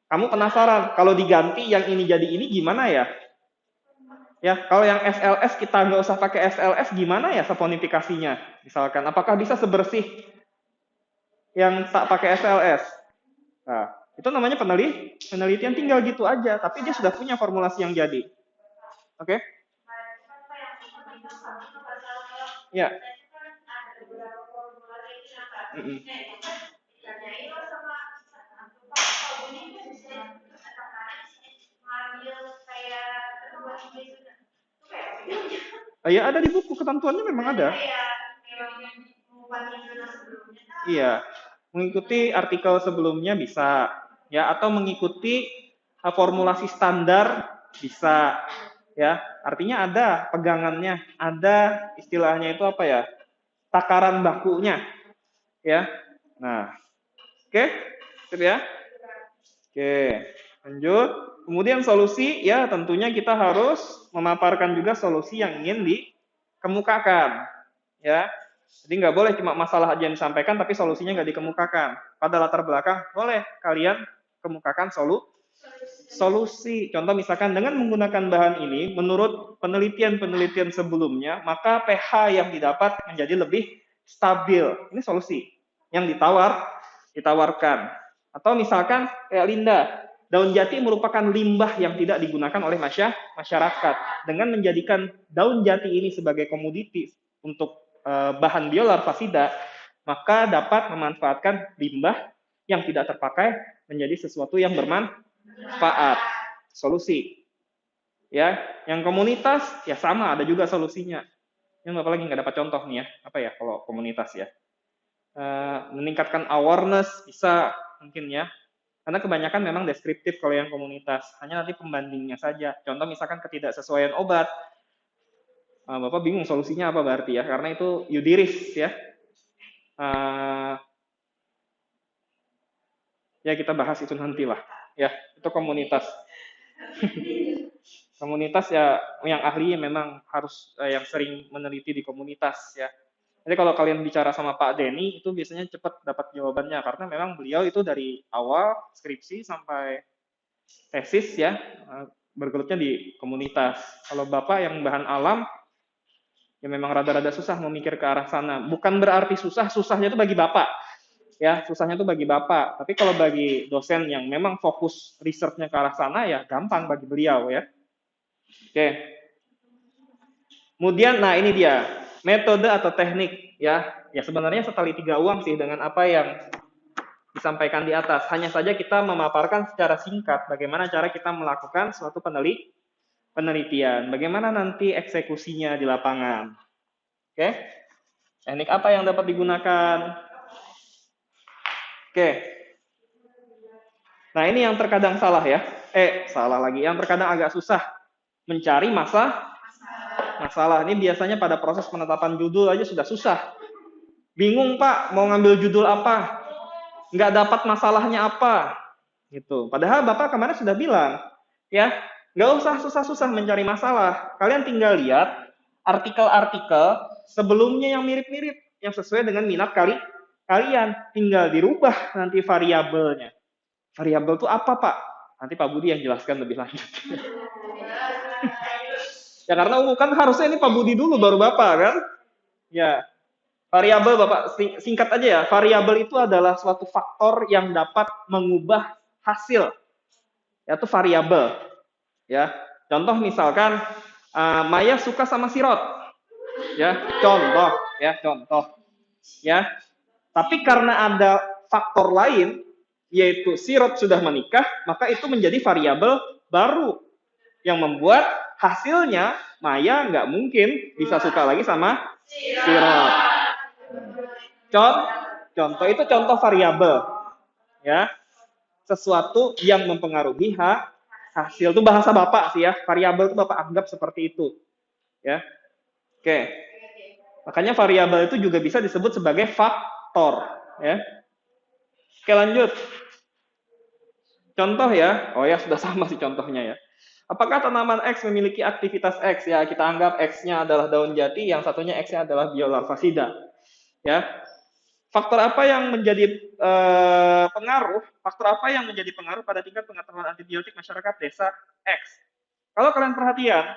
[SPEAKER 1] Kamu penasaran, kalau diganti yang ini jadi ini gimana ya? Ya, kalau yang SLS kita nggak usah pakai SLS, gimana ya saponifikasinya? Misalkan, apakah bisa sebersih yang tak pakai SLS? Nah, itu namanya penelitian tinggal gitu aja, tapi dia sudah punya formulasi yang jadi. Oke? Ya. Mm-mm. Ya ada di buku, ketentuannya memang ada. Iya, mengikuti artikel sebelumnya bisa, ya, atau mengikuti formulasi standar bisa, ya. Artinya ada pegangannya, ada istilahnya itu apa ya? Takaran bakunya, ya. Nah, oke, sip ya. Oke, lanjut. Kemudian solusi, ya tentunya kita harus memaparkan juga solusi yang ingin dikemukakan, ya. Jadi nggak boleh cuma masalah aja yang disampaikan, tapi solusinya nggak dikemukakan. Pada latar belakang, boleh kalian kemukakan solusi. Contoh misalkan dengan menggunakan bahan ini, menurut penelitian-penelitian sebelumnya, maka pH yang didapat menjadi lebih stabil. Ini solusi yang ditawarkan. Atau misalkan kayak Linda, daun jati merupakan limbah yang tidak digunakan oleh masyarakat. Dengan menjadikan daun jati ini sebagai komoditi untuk bahan biolarvasida, maka dapat memanfaatkan limbah yang tidak terpakai menjadi sesuatu yang bermanfaat. Solusi. Ya, yang komunitas ya sama, ada juga solusinya. Yang apalagi nggak dapat contoh nih ya, apa ya kalau komunitas ya. Meningkatkan awareness bisa mungkin ya. Karena kebanyakan memang deskriptif kalau yang komunitas, hanya nanti pembandingnya saja. Contoh misalkan ketidaksesuaian obat, Bapak bingung solusinya apa berarti ya, karena itu yudiris ya. Ya kita bahas itu nanti lah. Ya, itu komunitas. Komunitas ya yang ahli memang harus yang sering meneliti di komunitas ya. Jadi kalau kalian bicara sama Pak Denny itu biasanya cepat dapat jawabannya karena memang beliau itu dari awal skripsi sampai tesis ya bergelutnya di komunitas. Kalau Bapak yang bahan alam ya memang rada-rada susah memikir ke arah sana. Bukan berarti susah, susahnya itu bagi Bapak. Ya, susahnya itu bagi Bapak. Tapi kalau bagi dosen yang memang fokus research-nya ke arah sana ya gampang bagi beliau ya. Oke. Kemudian, nah ini dia metode atau teknik ya. Ya sebenarnya setali tiga uang sih dengan apa yang disampaikan di atas. Hanya saja kita memaparkan secara singkat bagaimana cara kita melakukan suatu penelitian. Bagaimana nanti eksekusinya di lapangan. Oke. Teknik apa yang dapat digunakan? Oke. Nah ini yang terkadang salah ya. Salah lagi. Yang terkadang agak susah mencari masalah. Ini biasanya pada proses penetapan judul aja sudah susah. Bingung Pak, mau ngambil judul apa? Nggak dapat masalahnya apa? Gitu. Padahal Bapak kemarin sudah bilang, ya, nggak usah susah-susah mencari masalah. Kalian tinggal lihat artikel-artikel sebelumnya yang mirip-mirip, yang sesuai dengan minat kalian. Tinggal dirubah nanti variabelnya. Variabel itu apa Pak? Nanti Pak Budi yang jelaskan lebih lanjut. Ya karena umum kan harusnya ini Pak Budi dulu baru Bapak kan? Ya. Variabel Bapak singkat aja ya. Variabel itu adalah suatu faktor yang dapat mengubah hasil. Yaitu variabel. Ya. Contoh misalkan Maya suka sama sirot. Ya, contoh ya. Tapi karena ada faktor lain yaitu sirot sudah menikah, maka itu menjadi variabel baru yang membuat hasilnya Maya nggak mungkin bisa suka lagi sama sirot. Contoh itu contoh variabel, ya, sesuatu yang mempengaruhi hasil. Itu bahasa Bapak sih ya, variabel itu Bapak anggap seperti itu, ya. Oke, makanya variabel itu juga bisa disebut sebagai faktor, ya. Oke lanjut. Contoh ya, oh ya sudah sama sih contohnya ya. Apakah tanaman X memiliki aktivitas X? Ya, kita anggap X-nya adalah daun jati, yang satunya X-nya adalah biolarvasida. Ya, faktor apa yang menjadi pengaruh? Faktor apa yang menjadi pengaruh pada tingkat pengetahuan antibiotik masyarakat desa X? Kalau kalian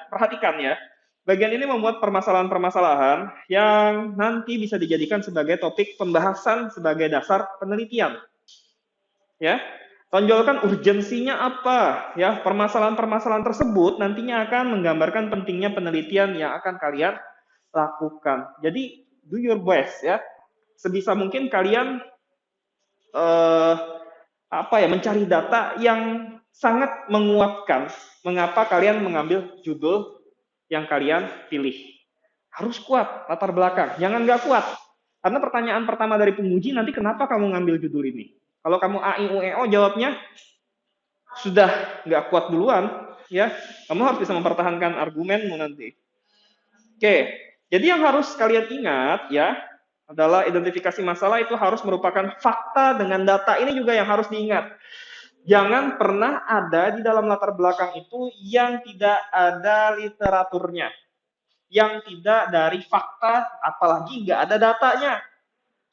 [SPEAKER 1] perhatikan ya, bagian ini membuat permasalahan-permasalahan yang nanti bisa dijadikan sebagai topik pembahasan sebagai dasar penelitian. Ya, tonjolkan urgensinya apa, ya, permasalahan-permasalahan tersebut nantinya akan menggambarkan pentingnya penelitian yang akan kalian lakukan. Jadi do your best ya, sebisa mungkin kalian mencari data yang sangat menguatkan mengapa kalian mengambil judul yang kalian pilih. Harus kuat latar belakang, jangan nggak kuat. Karena pertanyaan pertama dari penguji nanti, kenapa kamu ngambil judul ini? Kalau kamu A, I, U, E, O jawabnya sudah nggak kuat duluan, ya, kamu harus bisa mempertahankan argumenmu nanti. Oke, jadi yang harus kalian ingat ya adalah identifikasi masalah itu harus merupakan fakta dengan data. Ini juga yang harus diingat. Jangan pernah ada di dalam latar belakang itu yang tidak ada literaturnya, yang tidak dari fakta, apalagi nggak ada datanya.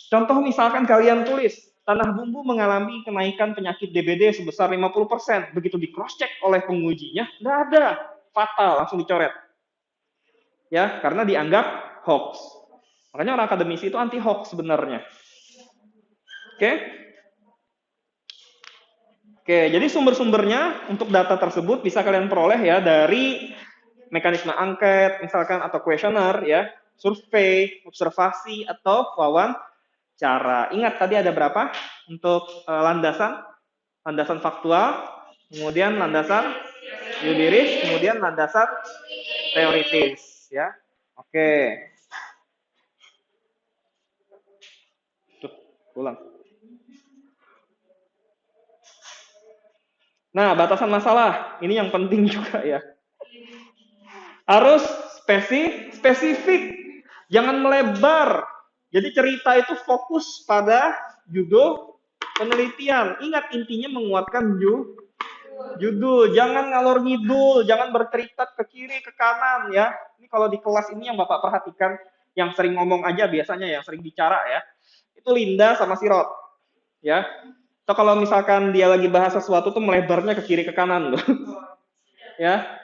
[SPEAKER 1] Contoh misalkan kalian tulis, tanah bumbu mengalami kenaikan penyakit DBD sebesar 50%. Begitu di cross check oleh pengujinya, nggak ada. Fatal, langsung dicoret. Ya, karena dianggap hoax. Makanya orang akademisi itu anti hoax sebenarnya. Oke? Oke, jadi sumber-sumbernya untuk data tersebut bisa kalian peroleh ya dari mekanisme angket, misalkan, atau kuesioner ya, survei, observasi, atau wawancara. Ingat tadi ada berapa untuk landasan? Landasan faktual, kemudian landasan empiris, kemudian landasan teoritis ya. Oke. Tuh, ulang. Nah, batasan masalah, ini yang penting juga ya. Harus spesifik, jangan melebar. Jadi cerita itu fokus pada judul penelitian. Ingat, intinya menguatkan judul, jangan ngalor ngidul, jangan bercerita ke kiri, ke kanan ya. Ini kalau di kelas ini yang Bapak perhatikan, yang sering ngomong aja biasanya, yang sering bicara ya, itu Linda sama Sirot. Ya. Atau kalau misalkan dia lagi bahas sesuatu tuh melebarnya ke kiri ke kanan tuh. Ya.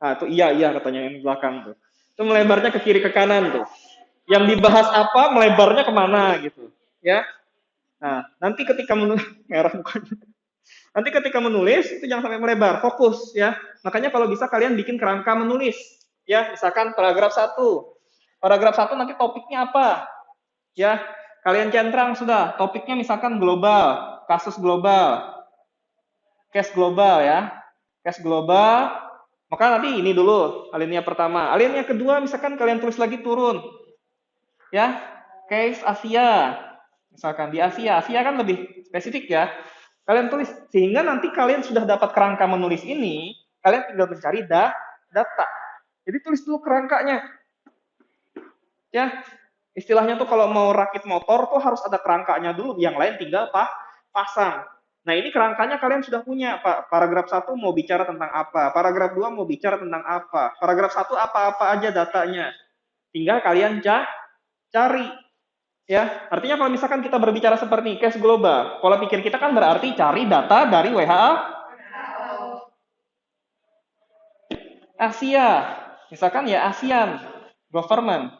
[SPEAKER 1] Nah, itu iya katanya yang di belakang tuh. Itu melebarnya ke kiri ke kanan tuh. Yang dibahas apa, melebarnya kemana gitu. Ya. Nah, nanti ketika merah mukanya. Nanti ketika menulis itu jangan sampai melebar, fokus ya. Makanya kalau bisa kalian bikin kerangka menulis. Ya, misalkan paragraf 1. Paragraf 1 nanti topiknya apa? Ya, kalian centang sudah. Topiknya misalkan global, kasus global, case global ya. Case global, maka nanti ini dulu alinea pertama. Alinea kedua misalkan kalian tulis lagi turun. Ya, case Asia. Misalkan di Asia kan lebih spesifik ya. Kalian tulis sehingga nanti kalian sudah dapat kerangka menulis ini, kalian tinggal mencari data. Jadi tulis dulu kerangkanya. Ya, istilahnya tuh kalau mau rakit motor tuh harus ada kerangkanya dulu, yang lain tinggal pasang. Nah, ini kerangkanya kalian sudah punya, Pak. Paragraf 1 mau bicara tentang apa? Paragraf 2 mau bicara tentang apa? Paragraf 1 apa-apa aja datanya. Tinggal kalian cari. Ya, artinya kalau misalkan kita berbicara seperti case global, pola pikir kita kan berarti cari data dari WHO. Asia, misalkan ya ASEAN government.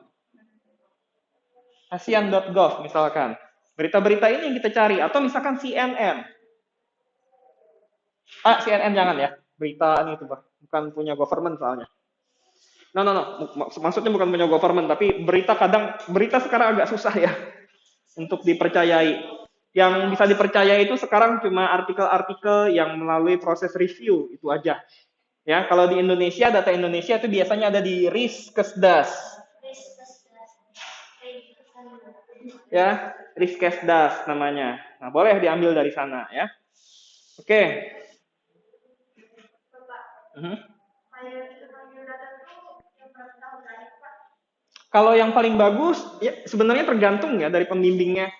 [SPEAKER 1] ASEAN.gov misalkan. Berita-berita ini yang kita cari, atau misalkan CNN. CNN jangan ya, berita ini itu, bukan punya government soalnya. No. Maksudnya bukan punya government, tapi berita sekarang agak susah ya untuk dipercayai. Yang bisa dipercaya itu sekarang cuma artikel-artikel yang melalui proses review, itu aja. Ya, kalau di Indonesia, data Indonesia itu biasanya ada di Riskesdas. Ya, Riskesdas namanya. Nah, boleh diambil dari sana ya. Oke. Kalau yang paling bagus, ya sebenarnya tergantung ya dari pembimbingnya.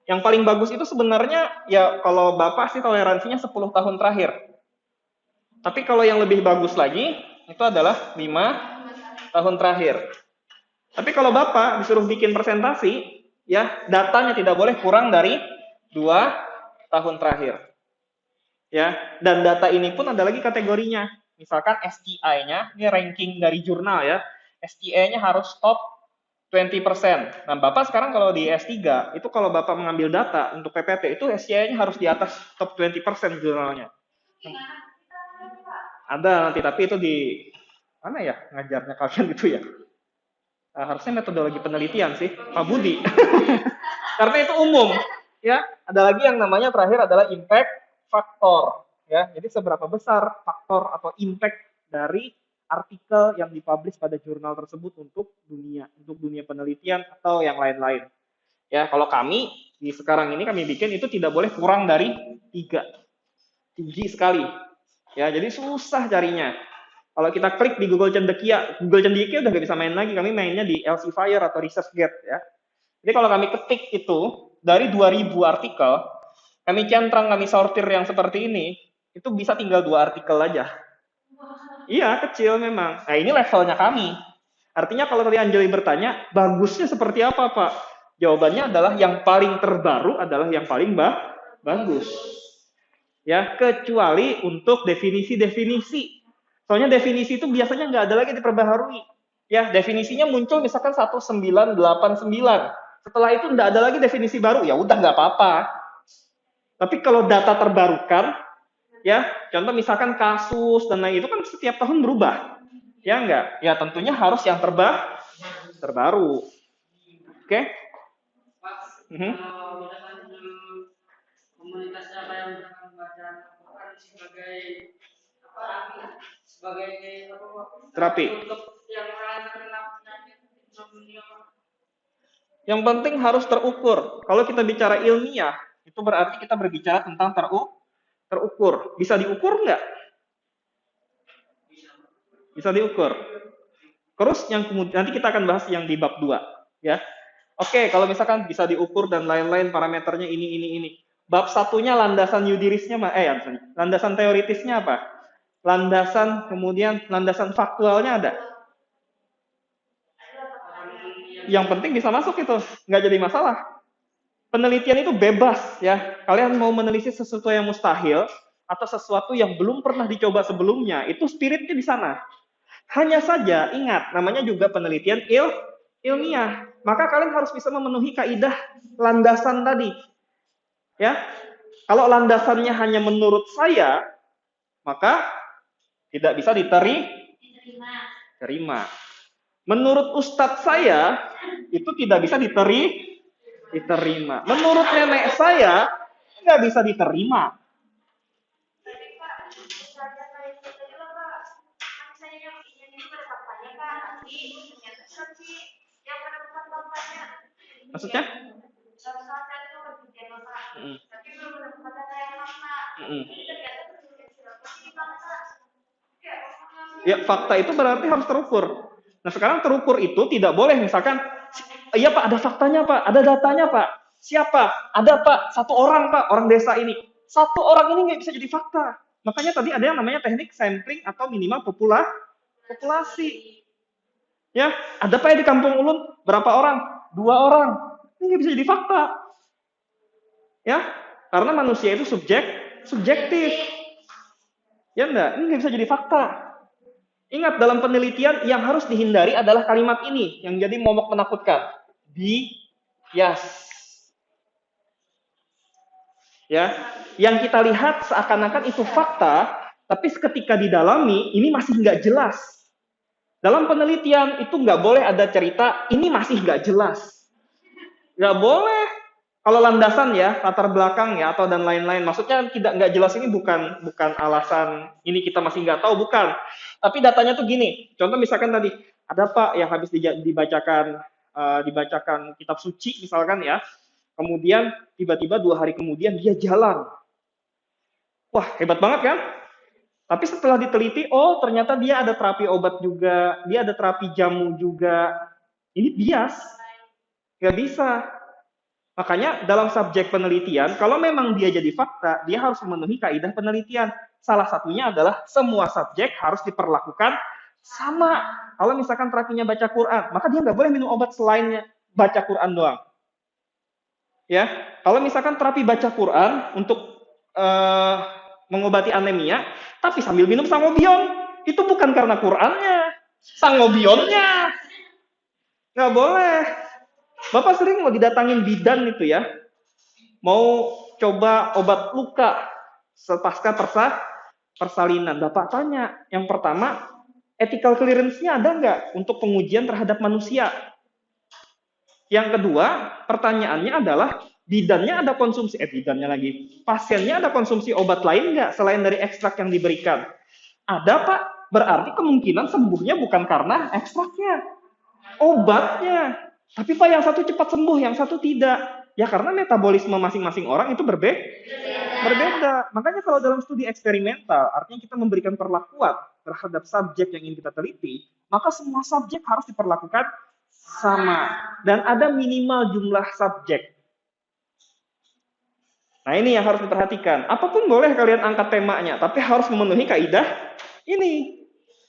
[SPEAKER 1] Yang paling bagus itu sebenarnya, ya kalau Bapak sih toleransinya 10 tahun terakhir. Tapi kalau yang lebih bagus lagi, itu adalah 5 tahun terakhir. Tapi kalau Bapak disuruh bikin presentasi, ya datanya tidak boleh kurang dari 2 tahun terakhir. Ya, dan data ini pun ada lagi kategorinya. misalkan STI-nya, ini ranking dari jurnal ya, STI-nya harus top 20%. Nah, Bapak sekarang kalau di S3, itu kalau Bapak mengambil data untuk PPT, itu STI-nya harus di atas top 20% jurnalnya. Ada nanti, tapi itu di mana ya ngajarnya kalian itu ya? Harusnya metodologi penelitian sih, Pak Budi. Karena itu umum, ya. Ada lagi yang namanya terakhir adalah impact factor, ya. Jadi seberapa besar faktor atau impact dari artikel yang dipublish pada jurnal tersebut untuk dunia penelitian atau yang lain-lain. Ya, kalau kami di sekarang ini kami bikin itu tidak boleh kurang dari 3. Tinggi sekali. Ya, jadi susah carinya. Kalau kita klik di Google Cendekia udah nggak bisa main lagi. Kami mainnya di Elsevier atau ResearchGate ya. Jadi kalau kami ketik itu dari 2000 artikel, kami centang, kami sortir yang seperti ini, itu bisa tinggal 2 artikel aja. Iya, kecil memang. Nah, ini levelnya kami. Artinya kalau tadi Anjali bertanya, bagusnya seperti apa, Pak? Jawabannya adalah yang paling terbaru adalah yang paling bagus. Ya, kecuali untuk definisi-definisi. Soalnya definisi itu biasanya nggak ada lagi diperbaharui. Ya, definisinya muncul misalkan 1989. Setelah itu nggak ada lagi definisi baru, ya udah nggak apa-apa. Tapi kalau data terbarukan, ya, contoh misalkan kasus dan lain itu kan setiap tahun berubah. Ya nggak? Ya tentunya harus yang terbaru. Oke?
[SPEAKER 2] Komunitasnya kayak misalkan baca sebagai
[SPEAKER 1] terapi.
[SPEAKER 2] Untuk yang terkena penyakit
[SPEAKER 1] yang penting harus terukur. Kalau kita bicara ilmiah, itu berarti kita berbicara tentang terukur. Bisa diukur nggak? Bisa diukur. Terus yang kemudian nanti kita akan bahas yang di bab 2, ya. Oke, kalau misalkan bisa diukur dan lain-lain parameternya ini. Bab satunya landasan yudirisnya, landasan teoritisnya apa? Landasan faktualnya ada. Yang penting bisa masuk itu, nggak jadi masalah. Penelitian itu bebas ya. Kalian mau meneliti sesuatu yang mustahil atau sesuatu yang belum pernah dicoba sebelumnya, itu spiritnya di sana. Hanya saja ingat, namanya juga penelitian ilmiah. Maka kalian harus bisa memenuhi kaidah landasan tadi. Ya. Kalau landasannya hanya menurut saya, maka tidak bisa diterima. Menurut ustadz saya, itu tidak bisa diterima. Menurut nenek saya, nggak bisa diterima. Maksudnya? Ya, fakta itu berarti harus terukur. Nah, sekarang terukur itu tidak boleh misalkan, iya Pak, ada faktanya Pak, ada datanya Pak. Siapa? Ada Pak, 1 orang Pak, orang desa ini. 1 orang ini nggak bisa jadi fakta. Makanya tadi ada yang namanya teknik sampling atau minimal populasi. Ya, ada Pak ya di Kampung Ulun, berapa orang? 2 orang. Ini nggak bisa jadi fakta. Ya, karena manusia itu subjektif. Ya enggak, ini nggak bisa jadi fakta. Ingat, dalam penelitian yang harus dihindari adalah kalimat ini, yang jadi momok menakutkan. Bias. Ya, yang kita lihat seakan-akan itu fakta, tapi ketika didalami, ini masih nggak jelas. Dalam penelitian itu nggak boleh ada cerita, ini masih nggak jelas. Nggak boleh. Kalau landasan ya, latar belakang ya, atau dan lain-lain. Maksudnya nggak jelas ini bukan alasan ini kita masih nggak tahu, bukan. Tapi datanya tuh gini. Contoh misalkan tadi, ada Pak yang habis dibacakan kitab suci misalkan ya. Kemudian tiba-tiba 2 hari kemudian dia jalan. Wah, hebat banget kan? Tapi setelah diteliti, oh ternyata dia ada terapi obat juga, dia ada terapi jamu juga. Ini bias. Nggak bisa. Makanya dalam subjek penelitian, kalau memang dia jadi fakta, dia harus memenuhi kaidah penelitian. Salah satunya adalah semua subjek harus diperlakukan sama. Kalau misalkan terapinya baca Quran, maka dia nggak boleh minum obat selainnya baca Quran doang. Ya, kalau misalkan terapi baca Quran untuk mengobati anemia, tapi sambil minum sangobion, Itu bukan karena Qurannya, sangobionnya. Nggak boleh. Bapak sering mau didatangin bidan itu ya, mau coba obat luka pasca persalinan. Bapak tanya, yang pertama, ethical clearance-nya ada nggak untuk pengujian terhadap manusia? Yang kedua, pertanyaannya adalah, bidannya ada konsumsi, bidannya lagi, pasiennya ada konsumsi obat lain nggak selain dari ekstrak yang diberikan? Ada, Pak. Berarti kemungkinan sembuhnya bukan karena ekstraknya, obatnya. Tapi Pak, yang satu cepat sembuh, yang satu tidak. Ya karena metabolisme masing-masing orang itu berbeda. Makanya kalau dalam studi eksperimental, artinya kita memberikan perlakuan terhadap subjek yang ingin kita teliti, maka semua subjek harus diperlakukan sama. Dan ada minimal jumlah subjek. Nah ini yang harus diperhatikan. Apapun boleh kalian angkat temanya, tapi harus memenuhi kaidah ini.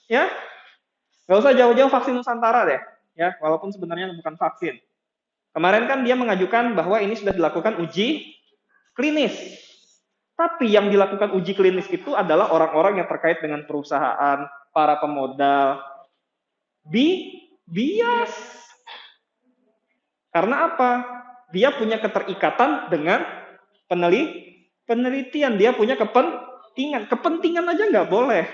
[SPEAKER 1] Ya, nggak usah jauh-jauh vaksin Nusantara deh. Ya, walaupun sebenarnya bukan vaksin. Kemarin kan dia mengajukan bahwa ini sudah dilakukan uji klinis. Tapi yang dilakukan uji klinis itu adalah orang-orang yang terkait dengan perusahaan, para pemodal. Bias. Karena apa? Dia punya keterikatan dengan penelitian. Dia punya kepentingan. Kepentingan aja nggak boleh.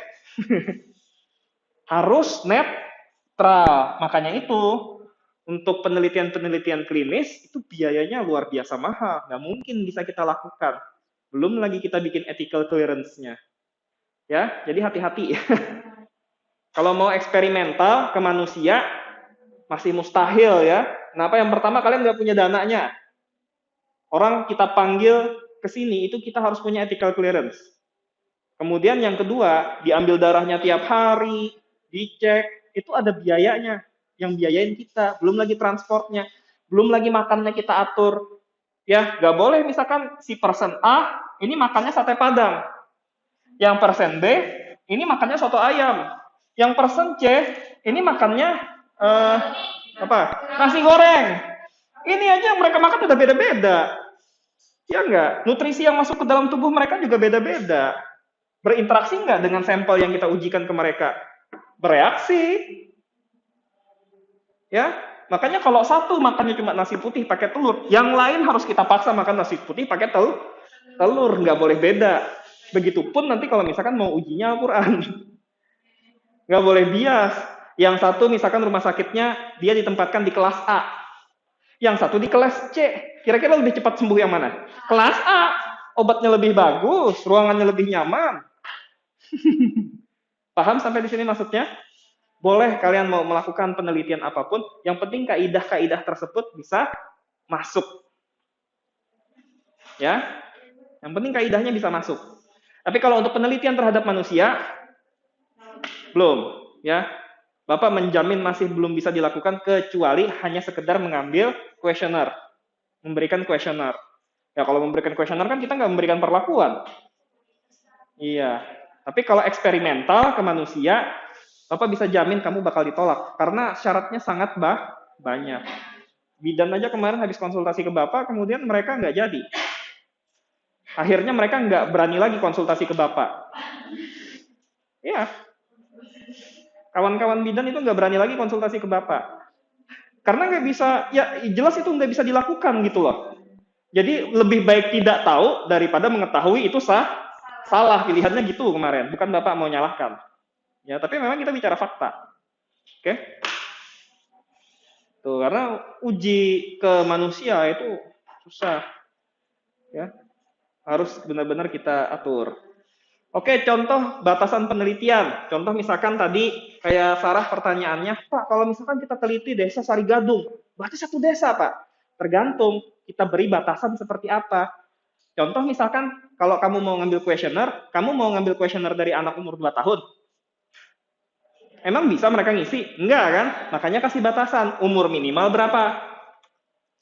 [SPEAKER 1] Harus netral. Makanya itu, untuk penelitian-penelitian klinis, itu biayanya luar biasa mahal. Nggak mungkin bisa kita lakukan. Belum lagi kita bikin ethical clearance-nya. Ya, jadi hati-hati. Kalau mau eksperimental ke manusia, masih mustahil ya. Kenapa? Yang pertama, kalian nggak punya dananya. Orang kita panggil ke sini, itu kita harus punya ethical clearance. Kemudian yang kedua, diambil darahnya tiap hari, dicek, itu ada biayanya. Yang biayain kita, belum lagi transportnya, belum lagi makannya kita atur. Ya, nggak boleh misalkan si person A, ini makannya sate Padang. Yang person B, ini makannya soto ayam. Yang person C, ini makannya nasi goreng. Ini aja yang mereka makan udah beda-beda. Ya enggak? Nutrisi yang masuk ke dalam tubuh mereka juga beda-beda. Berinteraksi enggak dengan sampel yang kita ujikan ke mereka? Bereaksi. Ya, makanya kalau satu makannya cuma nasi putih pakai telur, yang lain harus kita paksa makan nasi putih pakai telur, nggak boleh beda. Begitupun nanti kalau misalkan mau ujinya Al-Quran. Nggak boleh bias. Yang satu misalkan rumah sakitnya dia ditempatkan di kelas A. Yang satu di kelas C. Kira-kira lebih cepat sembuh yang mana? Kelas A. Obatnya lebih bagus, ruangannya lebih nyaman. Paham sampai di sini maksudnya? Boleh kalian mau melakukan penelitian apapun, yang penting kaidah-kaidah tersebut bisa masuk. Ya. Yang penting kaidahnya bisa masuk. Tapi kalau untuk penelitian terhadap manusia, belum, ya. Bapak menjamin masih belum bisa dilakukan kecuali hanya sekedar mengambil kuesioner, memberikan kuesioner. Ya kalau memberikan kuesioner kan kita nggak memberikan perlakuan. Iya. Tapi kalau eksperimental ke manusia, Bapak bisa jamin kamu bakal ditolak karena syaratnya sangat banyak. Bidan aja kemarin habis konsultasi ke Bapak, kemudian mereka nggak jadi. Akhirnya mereka nggak berani lagi konsultasi ke Bapak. Iya. Kawan-kawan bidan itu nggak berani lagi konsultasi ke Bapak. Karena nggak bisa, ya jelas itu nggak bisa dilakukan gitu loh. Jadi lebih baik tidak tahu daripada mengetahui itu salah. Pilihannya gitu kemarin. Bukan Bapak mau nyalahkan. Ya, tapi memang kita bicara fakta. Oke? Tuh, karena uji ke manusia itu susah. Ya. Harus benar-benar kita atur. Oke, contoh batasan penelitian. Contoh misalkan tadi kayak Sarah pertanyaannya, Pak, kalau misalkan kita teliti desa Sarigadung, berarti satu desa, Pak. Tergantung kita beri batasan seperti apa. Contoh misalkan kalau kamu mau ngambil kuesioner, kamu mau ngambil kuesioner dari anak umur 2 tahun. Emang bisa mereka ngisi? Enggak kan? Makanya kasih batasan. Umur minimal berapa?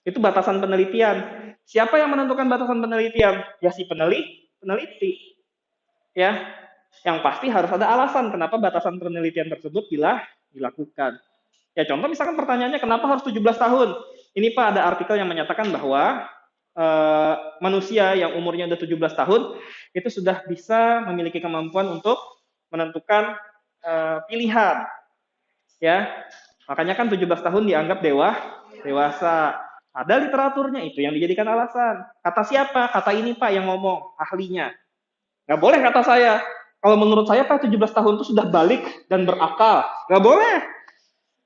[SPEAKER 1] Itu batasan penelitian. Siapa yang menentukan batasan penelitian? Ya si peneliti. Ya, yang pasti harus ada alasan kenapa batasan penelitian tersebut dilakukan. Ya contoh misalkan pertanyaannya kenapa harus 17 tahun? Ini Pak ada artikel yang menyatakan bahwa manusia yang umurnya udah 17 tahun itu sudah bisa memiliki kemampuan untuk menentukan pilihan, ya. Makanya kan 17 tahun dianggap dewasa. Ada literaturnya itu yang dijadikan alasan. Kata siapa? Kata ini Pak yang ngomong, ahlinya. Nggak boleh kata saya. Kalau menurut saya Pak 17 tahun itu sudah balik dan berakal. Nggak boleh.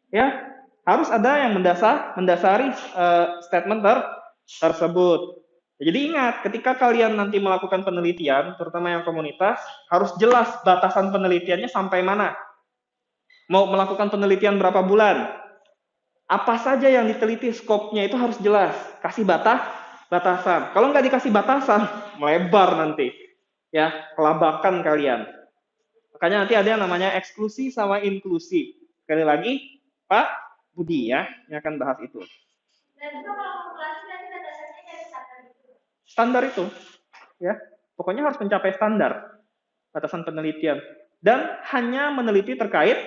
[SPEAKER 1] Ya, harus ada yang mendasari statement tersebut. Jadi ingat, ketika kalian nanti melakukan penelitian, terutama yang komunitas, harus jelas batasan penelitiannya sampai mana. Mau melakukan penelitian berapa bulan? Apa saja yang diteliti, skopnya itu harus jelas. Kasih batasan. Kalau nggak dikasih batasan, melebar nanti. Ya, kelabakan kalian. Makanya nanti ada yang namanya eksklusi sama inklusi. Sekali lagi, Pak Budi ya, yang akan bahas itu.
[SPEAKER 2] Dan juga kalau kalkulasi nanti batasannya dari standar itu.
[SPEAKER 1] Standar itu, ya. Pokoknya harus mencapai standar batasan penelitian. Dan hanya meneliti terkait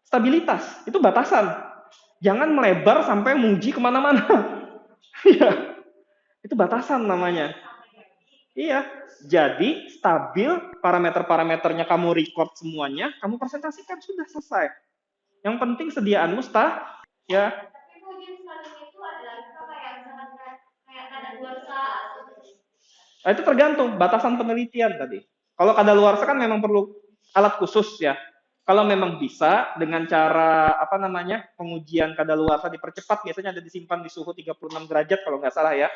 [SPEAKER 1] stabilitas. Itu batasan. Jangan melebar sampai menguji kemana-mana. Iya, itu batasan namanya. Iya, jadi stabil, parameter-parameternya kamu record semuanya, kamu presentasikan, sudah selesai. Yang penting sediaanmu ya.
[SPEAKER 2] Tapi itu ujian standar itu adalah kayak misalkan kayak kadaluarsa.
[SPEAKER 1] Nah, itu tergantung batasan penelitian tadi. Kalau kadaluarsa kan memang perlu alat khusus ya. Kalau memang bisa dengan cara pengujian kadaluarsa dipercepat, biasanya ada disimpan di suhu 36 derajat kalau nggak salah ya,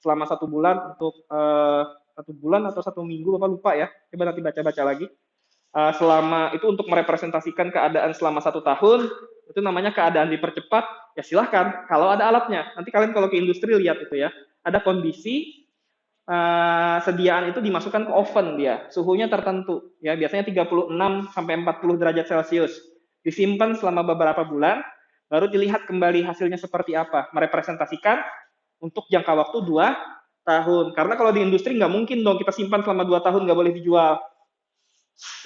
[SPEAKER 1] selama 1 bulan untuk 1 bulan atau 1 minggu, Bapak lupa ya. Coba nanti baca-baca lagi. Selama itu untuk merepresentasikan keadaan selama 1 tahun, itu namanya keadaan dipercepat. Ya silahkan, kalau ada alatnya. Nanti kalian kalau ke industri lihat itu ya, ada kondisi sediaan itu dimasukkan ke oven dia, suhunya tertentu, ya biasanya 36 sampai 40 derajat Celcius, disimpan selama beberapa bulan, baru dilihat kembali hasilnya seperti apa, merepresentasikan untuk jangka waktu 2 tahun, karena kalau di industri nggak mungkin dong kita simpan selama 2 tahun nggak boleh dijual,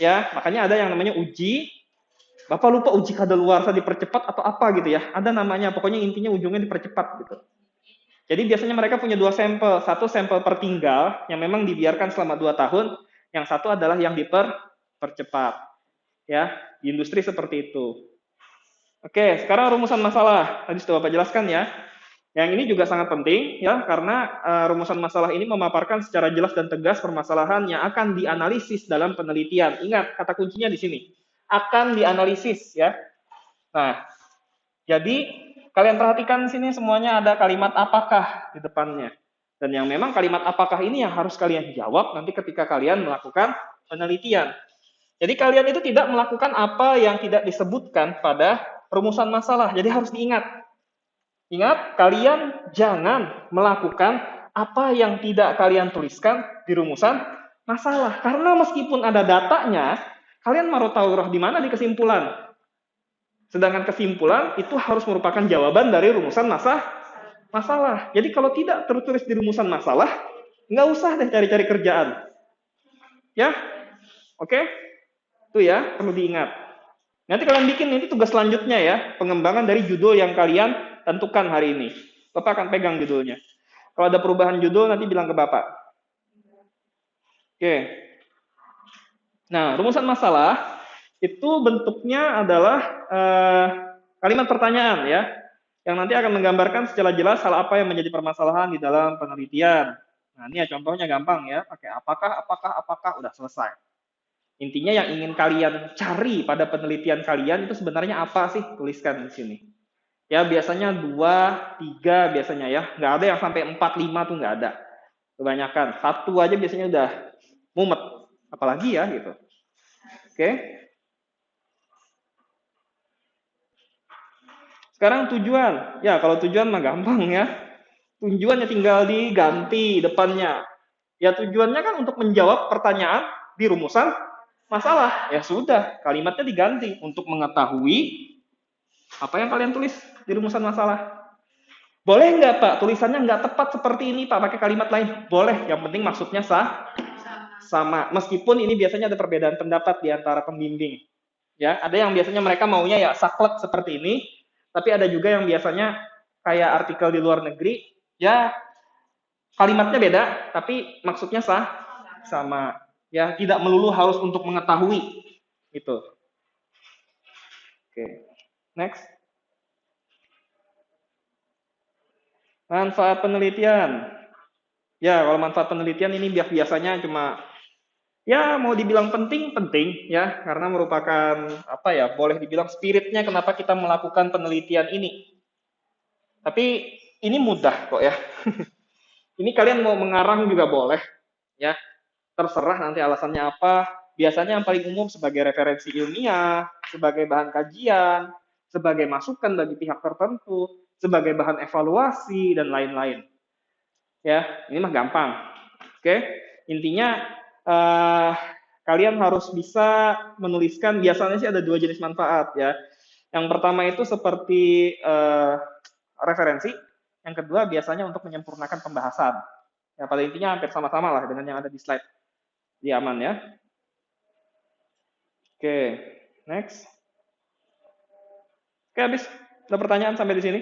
[SPEAKER 1] ya makanya ada yang namanya uji, Bapak lupa uji kadaluarsa dipercepat atau apa gitu ya, ada namanya, pokoknya intinya ujungnya dipercepat gitu. Jadi biasanya mereka punya 2 sampel, satu sampel pertinggal yang memang dibiarkan selama 2 tahun, yang satu adalah yang dipercepat. Ya, di industri seperti itu. Oke, sekarang rumusan masalah. Tadi sudah Bapak jelaskan ya. Yang ini juga sangat penting ya, karena rumusan masalah ini memaparkan secara jelas dan tegas permasalahan yang akan dianalisis dalam penelitian. Ingat, kata kuncinya di sini. Akan dianalisis ya. Nah, jadi kalian perhatikan sini semuanya ada kalimat apakah di depannya. Dan yang memang kalimat apakah ini yang harus kalian jawab nanti ketika kalian melakukan penelitian. Jadi kalian itu tidak melakukan apa yang tidak disebutkan pada rumusan masalah. Jadi harus diingat. Ingat, kalian jangan melakukan apa yang tidak kalian tuliskan di rumusan masalah. Karena meskipun ada datanya, kalian mau tahu di mana di kesimpulan. Sedangkan kesimpulan itu harus merupakan jawaban dari rumusan masalah. Jadi kalau tidak tertulis di rumusan masalah, nggak usah deh cari-cari kerjaan. Ya, oke? Itu ya, perlu diingat. Nanti kalian bikin ini tugas selanjutnya ya, pengembangan dari judul yang kalian tentukan hari ini. Bapak akan pegang judulnya. Kalau ada perubahan judul, nanti bilang ke Bapak. Oke. Nah, rumusan masalah itu bentuknya adalah kalimat pertanyaan ya, yang nanti akan menggambarkan secara jelas hal apa yang menjadi permasalahan di dalam penelitian. Nah, ini ya contohnya gampang ya, pakai apakah, udah selesai. Intinya yang ingin kalian cari pada penelitian kalian itu sebenarnya apa sih? Tuliskan di sini. Ya, biasanya 2, 3 biasanya ya, nggak ada yang sampai 4, 5 tuh nggak ada. Kebanyakan, 1 aja biasanya udah mumet, apalagi ya gitu. Oke. Sekarang tujuan. Ya, kalau tujuan mah gampang ya. Tujuannya tinggal diganti depannya. Ya, tujuannya kan untuk menjawab pertanyaan di rumusan masalah. Ya sudah, kalimatnya diganti untuk mengetahui apa yang kalian tulis di rumusan masalah. Boleh nggak, Pak? Tulisannya nggak tepat seperti ini, Pak. Pakai kalimat lain. Boleh. Yang penting maksudnya sama. Meskipun ini biasanya ada perbedaan pendapat di antara pembimbing. Ya, ada yang biasanya mereka maunya ya saklek seperti ini, tapi ada juga yang biasanya kayak artikel di luar negeri, ya kalimatnya beda, tapi maksudnya sama. Ya, tidak melulu harus untuk mengetahui. Gitu. Next. Manfaat penelitian. Ya, kalau manfaat penelitian ini biasanya cuma ya mau dibilang penting ya, karena merupakan apa ya, boleh dibilang spiritnya kenapa kita melakukan penelitian ini. Tapi ini mudah kok ya. Ini kalian mau mengarang juga boleh ya. Terserah nanti alasannya apa. Biasanya yang paling umum sebagai referensi ilmiah, sebagai bahan kajian, sebagai masukan bagi pihak tertentu, sebagai bahan evaluasi dan lain-lain. Ya, ini mah gampang. Oke, intinya kalian harus bisa menuliskan. Biasanya sih ada 2 jenis manfaat ya. Yang pertama itu seperti referensi. Yang kedua biasanya untuk menyempurnakan pembahasan. Ya, pada intinya hampir sama-sama lah dengan yang ada di slide. Di aman ya. Oke, next. Oke, habis. Ada pertanyaan sampai di sini?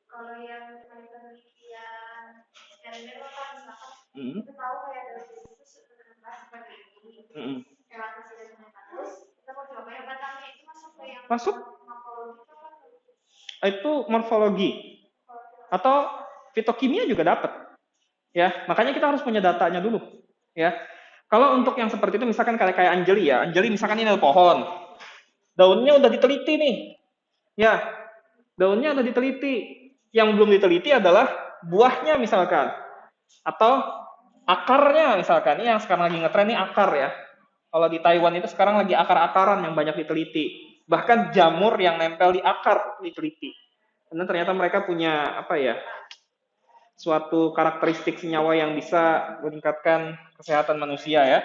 [SPEAKER 2] Kalau yang penelitian eksperimen kan misalkan kita tahu kayak dari itu seperti ini. Relaksasi dan terus kita mau coba yang pertama itu masuk ke yang morfologi.
[SPEAKER 1] Itu morfologi atau fitokimia juga dapat. Ya, makanya kita harus punya datanya dulu. Ya, kalau untuk yang seperti itu misalkan kayak Anjali ya, Anjali misalkan ini ada pohon, daunnya udah diteliti nih, ya, daunnya udah diteliti. Yang belum diteliti adalah buahnya misalkan, atau akarnya misalkan. Ini yang sekarang lagi ngetren nih akar ya. Kalau di Taiwan itu sekarang lagi akar-akaran yang banyak diteliti. Bahkan jamur yang nempel di akar diteliti. Karena ternyata mereka punya apa ya? Suatu karakteristik senyawa yang bisa meningkatkan kesehatan manusia ya.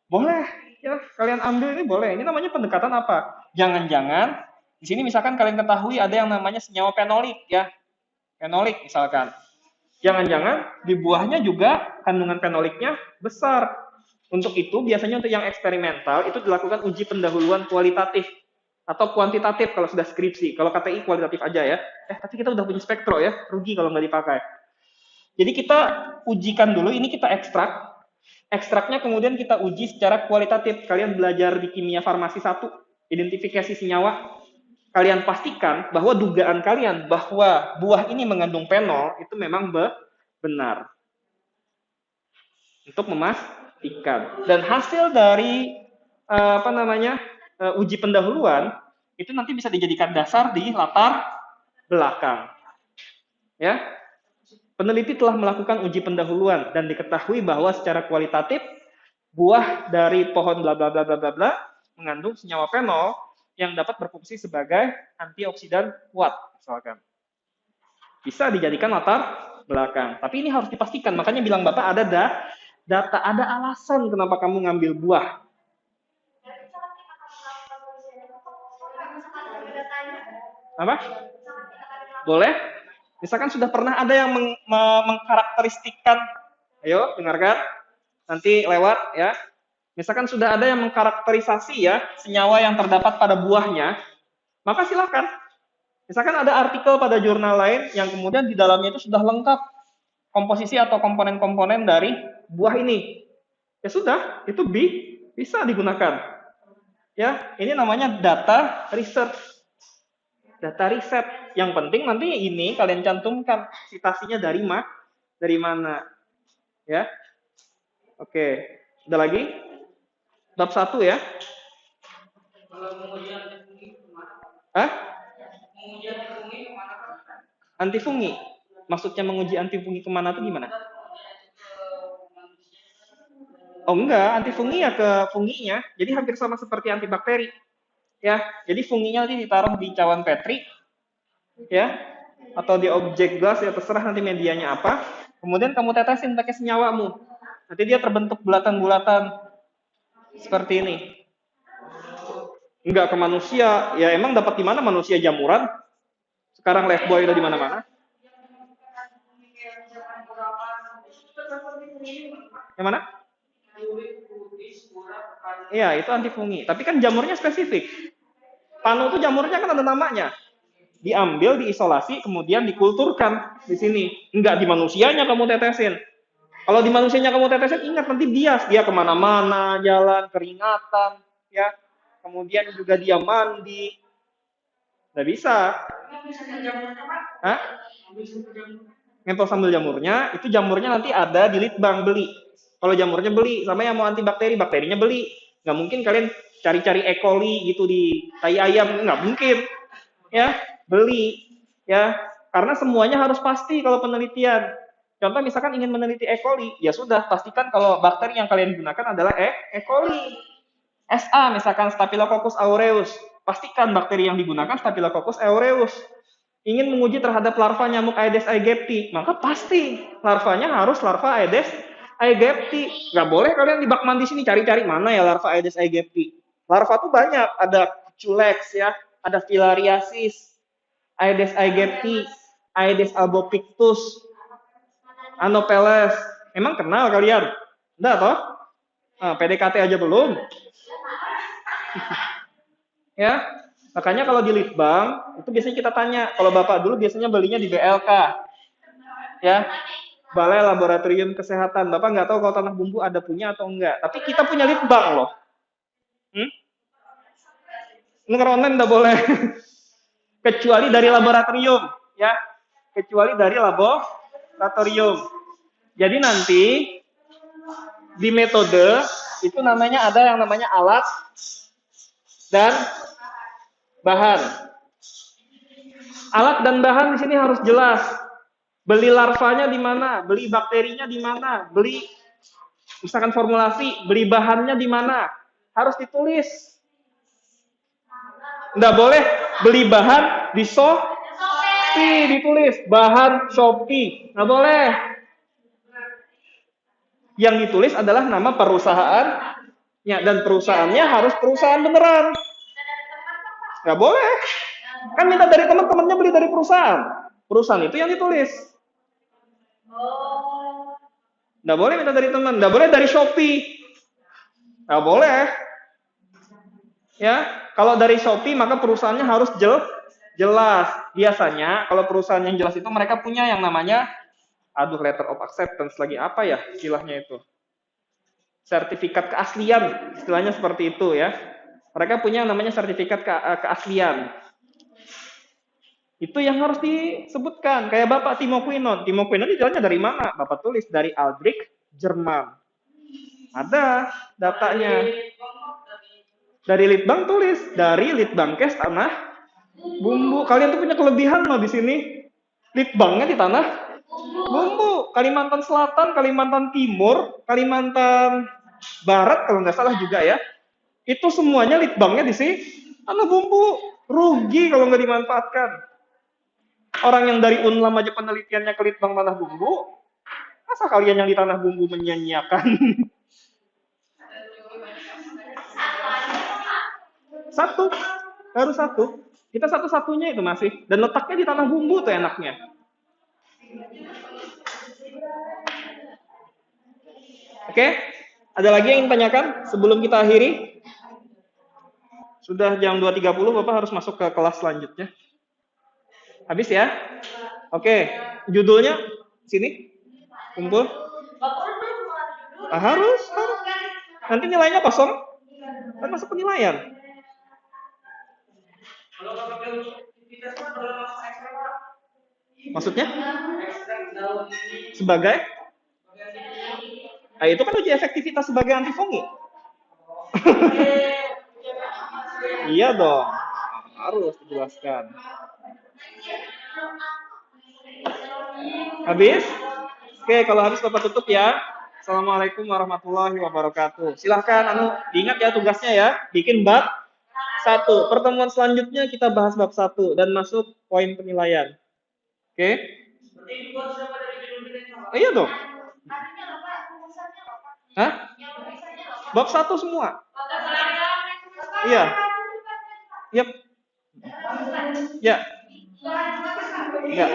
[SPEAKER 1] Boleh, ya kalian ambil ini boleh. Ini namanya pendekatan apa? Jangan-jangan di sini misalkan kalian ketahui ada yang namanya senyawa fenolik ya. Fenolik misalkan. Jangan-jangan di buahnya juga kandungan fenoliknya besar. Untuk itu biasanya untuk yang eksperimental itu dilakukan uji pendahuluan kualitatif atau kuantitatif kalau sudah skripsi. Kalau KTI kualitatif aja ya. Tapi kita udah punya spektro ya, rugi kalau nggak dipakai. Jadi kita ujikan dulu, ini kita ekstrak. Ekstraknya kemudian kita uji secara kualitatif. Kalian belajar di kimia farmasi 1, identifikasi senyawa. Kalian pastikan bahwa dugaan kalian bahwa buah ini mengandung fenol itu memang benar. Untuk memastikan. Dan hasil dari uji pendahuluan itu nanti bisa dijadikan dasar di latar belakang. Ya. Peneliti telah melakukan uji pendahuluan dan diketahui bahwa secara kualitatif buah dari pohon bla bla bla bla bla bla mengandung senyawa fenol yang dapat berfungsi sebagai antioksidan kuat misalkan. Bisa dijadikan latar belakang. Tapi ini harus dipastikan. Makanya bilang Bapak ada data, ada alasan kenapa kamu ngambil buah. Apa? Boleh? Misalkan sudah pernah ada yang mengkarakteristikkan, ayo dengarkan, nanti lewat ya. Misalkan sudah ada yang mengkarakterisasi ya senyawa yang terdapat pada buahnya, maka silakan. Misalkan ada artikel pada jurnal lain yang kemudian di dalamnya itu sudah lengkap komposisi atau komponen-komponen dari buah ini. Ya sudah, itu bisa digunakan. Ya, ini namanya data research. Data riset. Yang penting nanti ini kalian cantumkan citasinya dari mana. Ya. Oke. Ada lagi? Bab 1 ya. Kalau menguji antifungi kemana? Menguji antifungi kemana? Antifungi? Maksudnya menguji antifungi kemana tuh gimana? Oh enggak, antifungi ya ke funginya. Jadi hampir sama seperti antibakteri. Ya, jadi funginya nanti ditaruh di cawan Petri, ya, atau di objek gas ya terserah nanti medianya apa. Kemudian kamu tetesin pakai senyawamu. Nanti dia terbentuk bulatan-bulatan seperti ini. Enggak ke manusia, ya emang dapat di mana manusia jamuran? Sekarang lifebuoy udah di mana-mana. Yang mana? Iya, itu antifungi. Tapi kan jamurnya spesifik. Panu itu jamurnya kan ada namanya. Diambil, diisolasi, kemudian dikulturkan di sini. Enggak di manusianya kamu tetesin. Kalau di manusianya kamu tetesin, ingat nanti bias. Dia kemana-mana, jalan, keringatan, ya. Kemudian juga dia mandi. Nggak bisa. Hah? Ngentol sambil jamurnya, itu jamurnya nanti ada di litbang, beli. Kalau jamurnya beli, sama yang mau antibakteri, bakterinya beli. Nggak mungkin kalian cari-cari E. coli gitu di tai ayam, nggak mungkin. Ya, beli. Ya, karena semuanya harus pasti kalau penelitian. Contoh misalkan ingin meneliti E. coli, ya sudah, pastikan kalau bakteri yang kalian gunakan adalah E. coli. SA misalkan Staphylococcus aureus, pastikan bakteri yang digunakan Staphylococcus aureus. Ingin menguji terhadap larva nyamuk Aedes aegypti, maka pasti larvanya harus larva Aedes aegypti. Nggak boleh kalian di bak mandi sini cari-cari mana ya larva Aedes aegypti. Larva tuh banyak, ada Culex ya, ada Filariasis, Aedes aegypti, Aedes albopictus, Anopheles. Emang kenal kalian? Enggak toh? Nah, PDKT aja belum. Ya, makanya kalau di litbang itu biasanya kita tanya. Kalau bapak dulu biasanya belinya di BLK, ya, Balai Laboratorium Kesehatan. Bapak nggak tahu kalau tanah bumbu ada punya atau enggak. Tapi kita punya litbang loh. Ngeronen nggak boleh, kecuali dari laboratorium, ya, kecuali dari laboratorium. Jadi nanti di metode itu namanya ada yang namanya alat dan bahan. Alat dan bahan di sini harus jelas. Beli larvanya di mana, beli bakterinya di mana, beli misalkan formulasi, beli bahannya di mana, harus ditulis. Nggak boleh beli bahan di Shopee, ditulis bahan Shopee, nggak boleh. Yang ditulis adalah nama perusahaannya, dan perusahaannya harus perusahaan beneran. Nggak boleh. Kan minta dari teman-temannya beli dari perusahaan. Perusahaan itu yang ditulis. Nggak boleh minta dari teman. Nggak boleh dari Shopee. Nggak boleh. Ya, kalau dari Shopee maka perusahaannya harus jelas. Biasanya kalau perusahaan yang jelas itu mereka punya yang namanya, letter of acceptance lagi apa ya istilahnya itu? Sertifikat keaslian, istilahnya seperti itu ya. Mereka punya yang namanya sertifikat keaslian. Itu yang harus disebutkan. Kayak Bapak Timo Quinon. Timo Quinon detailnya dari mana? Bapak tulis dari Aldrich, Jerman. Ada datanya. Dari Litbang tulis. Dari Litbangkes Tanah Bumbu. Kalian tuh punya kelebihan loh di sini. Litbangnya di Tanah Bumbu. Kalimantan Selatan, Kalimantan Timur, Kalimantan Barat kalau nggak salah juga ya. Itu semuanya Litbangnya di sini Tanah Bumbu. Rugi kalau nggak dimanfaatkan. Orang yang dari Unlam aja penelitiannya ke Litbang Tanah Bumbu, masa kalian yang di Tanah Bumbu menyanyiakan? Satu, harus satu. Kita satu-satunya itu masih. Dan letaknya di Tanah Bumbu tuh enaknya. Oke, ada lagi yang ingin tanyakan sebelum kita akhiri? Sudah jam 2.30, Bapak harus masuk ke kelas selanjutnya. Habis ya? Oke, judulnya sini kumpul. Harus. Nanti nilainya kosong. Kan masuk penilaian. Maksudnya? Sebagai? Nah, itu kan uji efektivitas sebagai antifungi. Iya dong. Harus dijelaskan. Habis? Oke, kalau habis Bapak tutup ya. Assalamualaikum warahmatullahi wabarakatuh. Silahkan, diingat ya tugasnya ya. Bikin bab 1. Pertemuan selanjutnya kita bahas bab 1 dan masuk poin penilaian. Oke? Iya dong. Hah? Bab 1 semua. Iya. Yap. Ya. Ya.